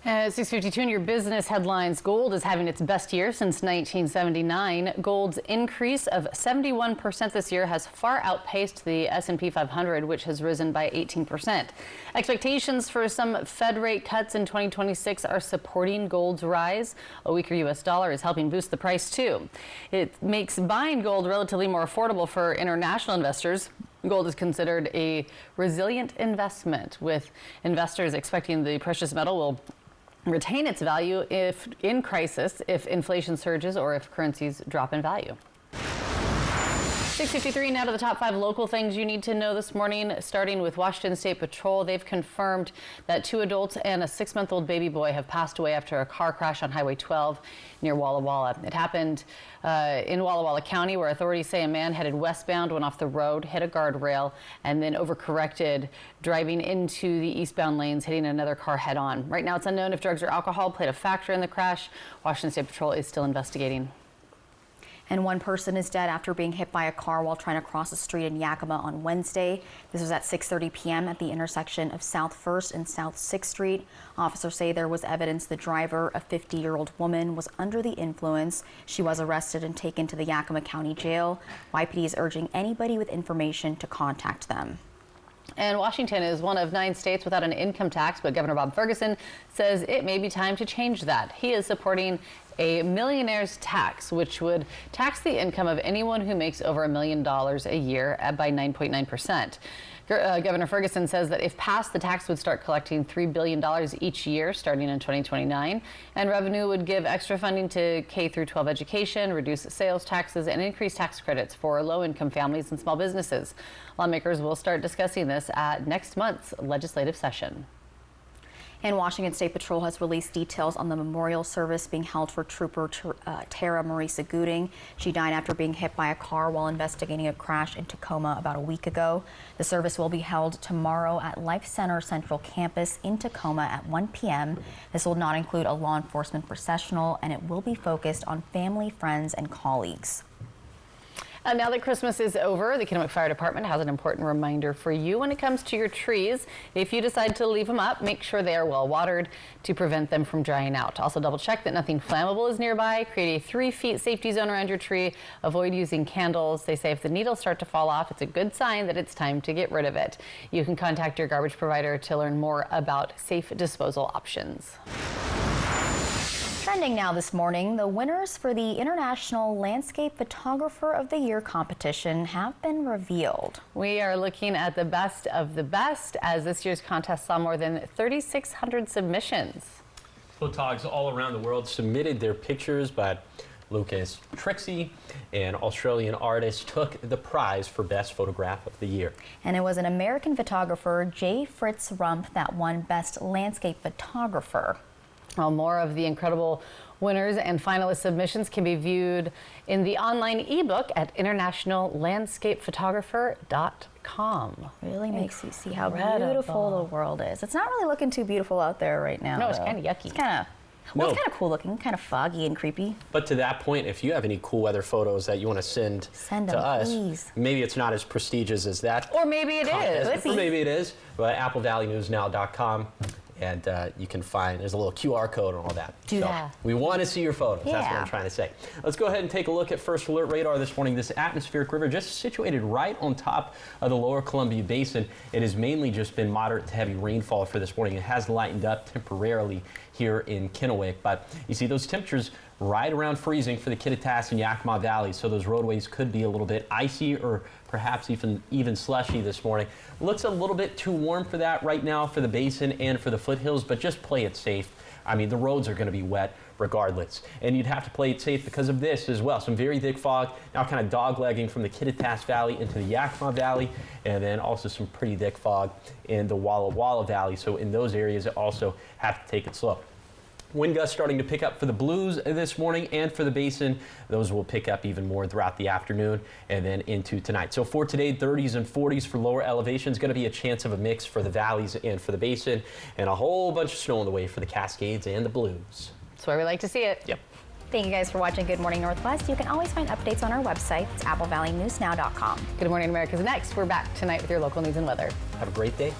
At 6:52 in your business headlines, gold is having its best year since 1979. Gold's increase of 71% this year has far outpaced the S&P 500, which has risen by 18%. Expectations for some Fed rate cuts in 2026 are supporting gold's rise. A weaker U.S. dollar is helping boost the price too. It makes buying gold relatively more affordable for international investors. Gold is considered a resilient investment, with investors expecting the precious metal will retain its value if in crisis, if inflation surges, or if currencies drop in value. 6:53 now to the top 5 local things you need to know this morning, starting with Washington State Patrol. They've confirmed that 2 adults and a 6-month-old baby boy have passed away after a car crash on Highway 12 near Walla Walla. It happened in Walla Walla County, where authorities say a man headed westbound went off the road, hit a guardrail, and then overcorrected, driving into the eastbound lanes, hitting another car head on. Right now, it's unknown if drugs or alcohol played a factor in the crash. Washington State Patrol is still investigating. And 1 person is dead after being hit by a car while trying to cross a street in Yakima on Wednesday. This was at 6:30 p.m. at the intersection of South 1st and South 6th Street. Officers say there was evidence the driver, a 50-year-old woman, was under the influence. She was arrested and taken to the Yakima County Jail. YPD is urging anybody with information to contact them. And Washington is one of 9 states without an income tax, but Governor Bob Ferguson says it may be time to change that. He is supporting a millionaire's tax, which would tax the income of anyone who makes over $1 million a year by 9.9%. Governor Ferguson says that if passed, the tax would start collecting $3 billion each year starting in 2029, and revenue would give extra funding to K-12 education, reduce sales taxes, and increase tax credits for low-income families and small businesses. Lawmakers will start discussing this at next month's legislative session. And Washington State Patrol has released details on the memorial service being held for Trooper Tara Marisa Gooding. She died after being hit by a car while investigating a crash in Tacoma about a week ago. The service will be held tomorrow at Life Center Central Campus in Tacoma at 1 p.m. This will not include a law enforcement processional, and it will be focused on family, friends, and colleagues. Now that Christmas is over, the Kennewick Fire Department has an important reminder for you when it comes to your trees. If you decide to leave them up, make sure they are well watered to prevent them from drying out. Also double check that nothing flammable is nearby. Create a 3 feet safety zone around your tree. Avoid using candles. They say if the needles start to fall off, it's a good sign that it's time to get rid of it. You can contact your garbage provider to learn more about safe disposal options. Trending now this morning, the winners for the International Landscape Photographer of the Year competition have been revealed. We are looking at the best of the best, as this year's contest saw more than 3,600 submissions. Photogs all around the world submitted their pictures, but Lucas Trixie, an Australian artist, took the prize for Best Photograph of the Year. And it was an American photographer, J. Fritz Rumpf, that won Best Landscape Photographer. Well, more of the incredible winners and finalist submissions can be viewed in the online ebook at internationallandscapephotographer.com. Really makes you see how beautiful the world is. It's not really looking too beautiful out there right now. No, it's kind of yucky. It's kind of cool looking, kind of foggy and creepy. But to that point, if you have any cool weather photos that you want to send them, to us, please. Maybe it's not as prestigious as that. Or maybe it is. Or maybe it is. But AppleValleyNewsNow.com. And you can find, there's a little QR code and all that. Do that. We want to see your photos. Yeah. That's what I'm trying to say. Let's go ahead and take a look at First Alert Radar this morning. This atmospheric river just situated right on top of the lower Columbia Basin. It has mainly just been moderate to heavy rainfall for this morning. It has lightened up temporarily here in Kennewick, but you see those temperatures right around freezing for the Kittitas and Yakima Valley, so those roadways could be a little bit icy or perhaps even slushy this morning. Looks a little bit too warm for that right now for the basin and for the foothills, but just play it safe. I mean, the roads are going to be wet regardless, and you'd have to play it safe because of this as well. Some very thick fog now kind of doglegging from the Kittitas Valley into the Yakima Valley, and then also some pretty thick fog in the Walla Walla Valley. So in those areas, you also have to take it slow. Wind gusts starting to pick up for the Blues this morning and for the Basin. Those will pick up even more throughout the afternoon and then into tonight. So for today, 30s and 40s for lower elevations. Going to be a chance of a mix for the valleys and for the Basin, and a whole bunch of snow on the way for the Cascades and the Blues. That's where we like to see it. Yep. Thank you guys for watching Good Morning Northwest. You can always find updates on our website. It's AppleValleyNewsNow.com. Good Morning America's next. We're back tonight with your local news and weather. Have a great day.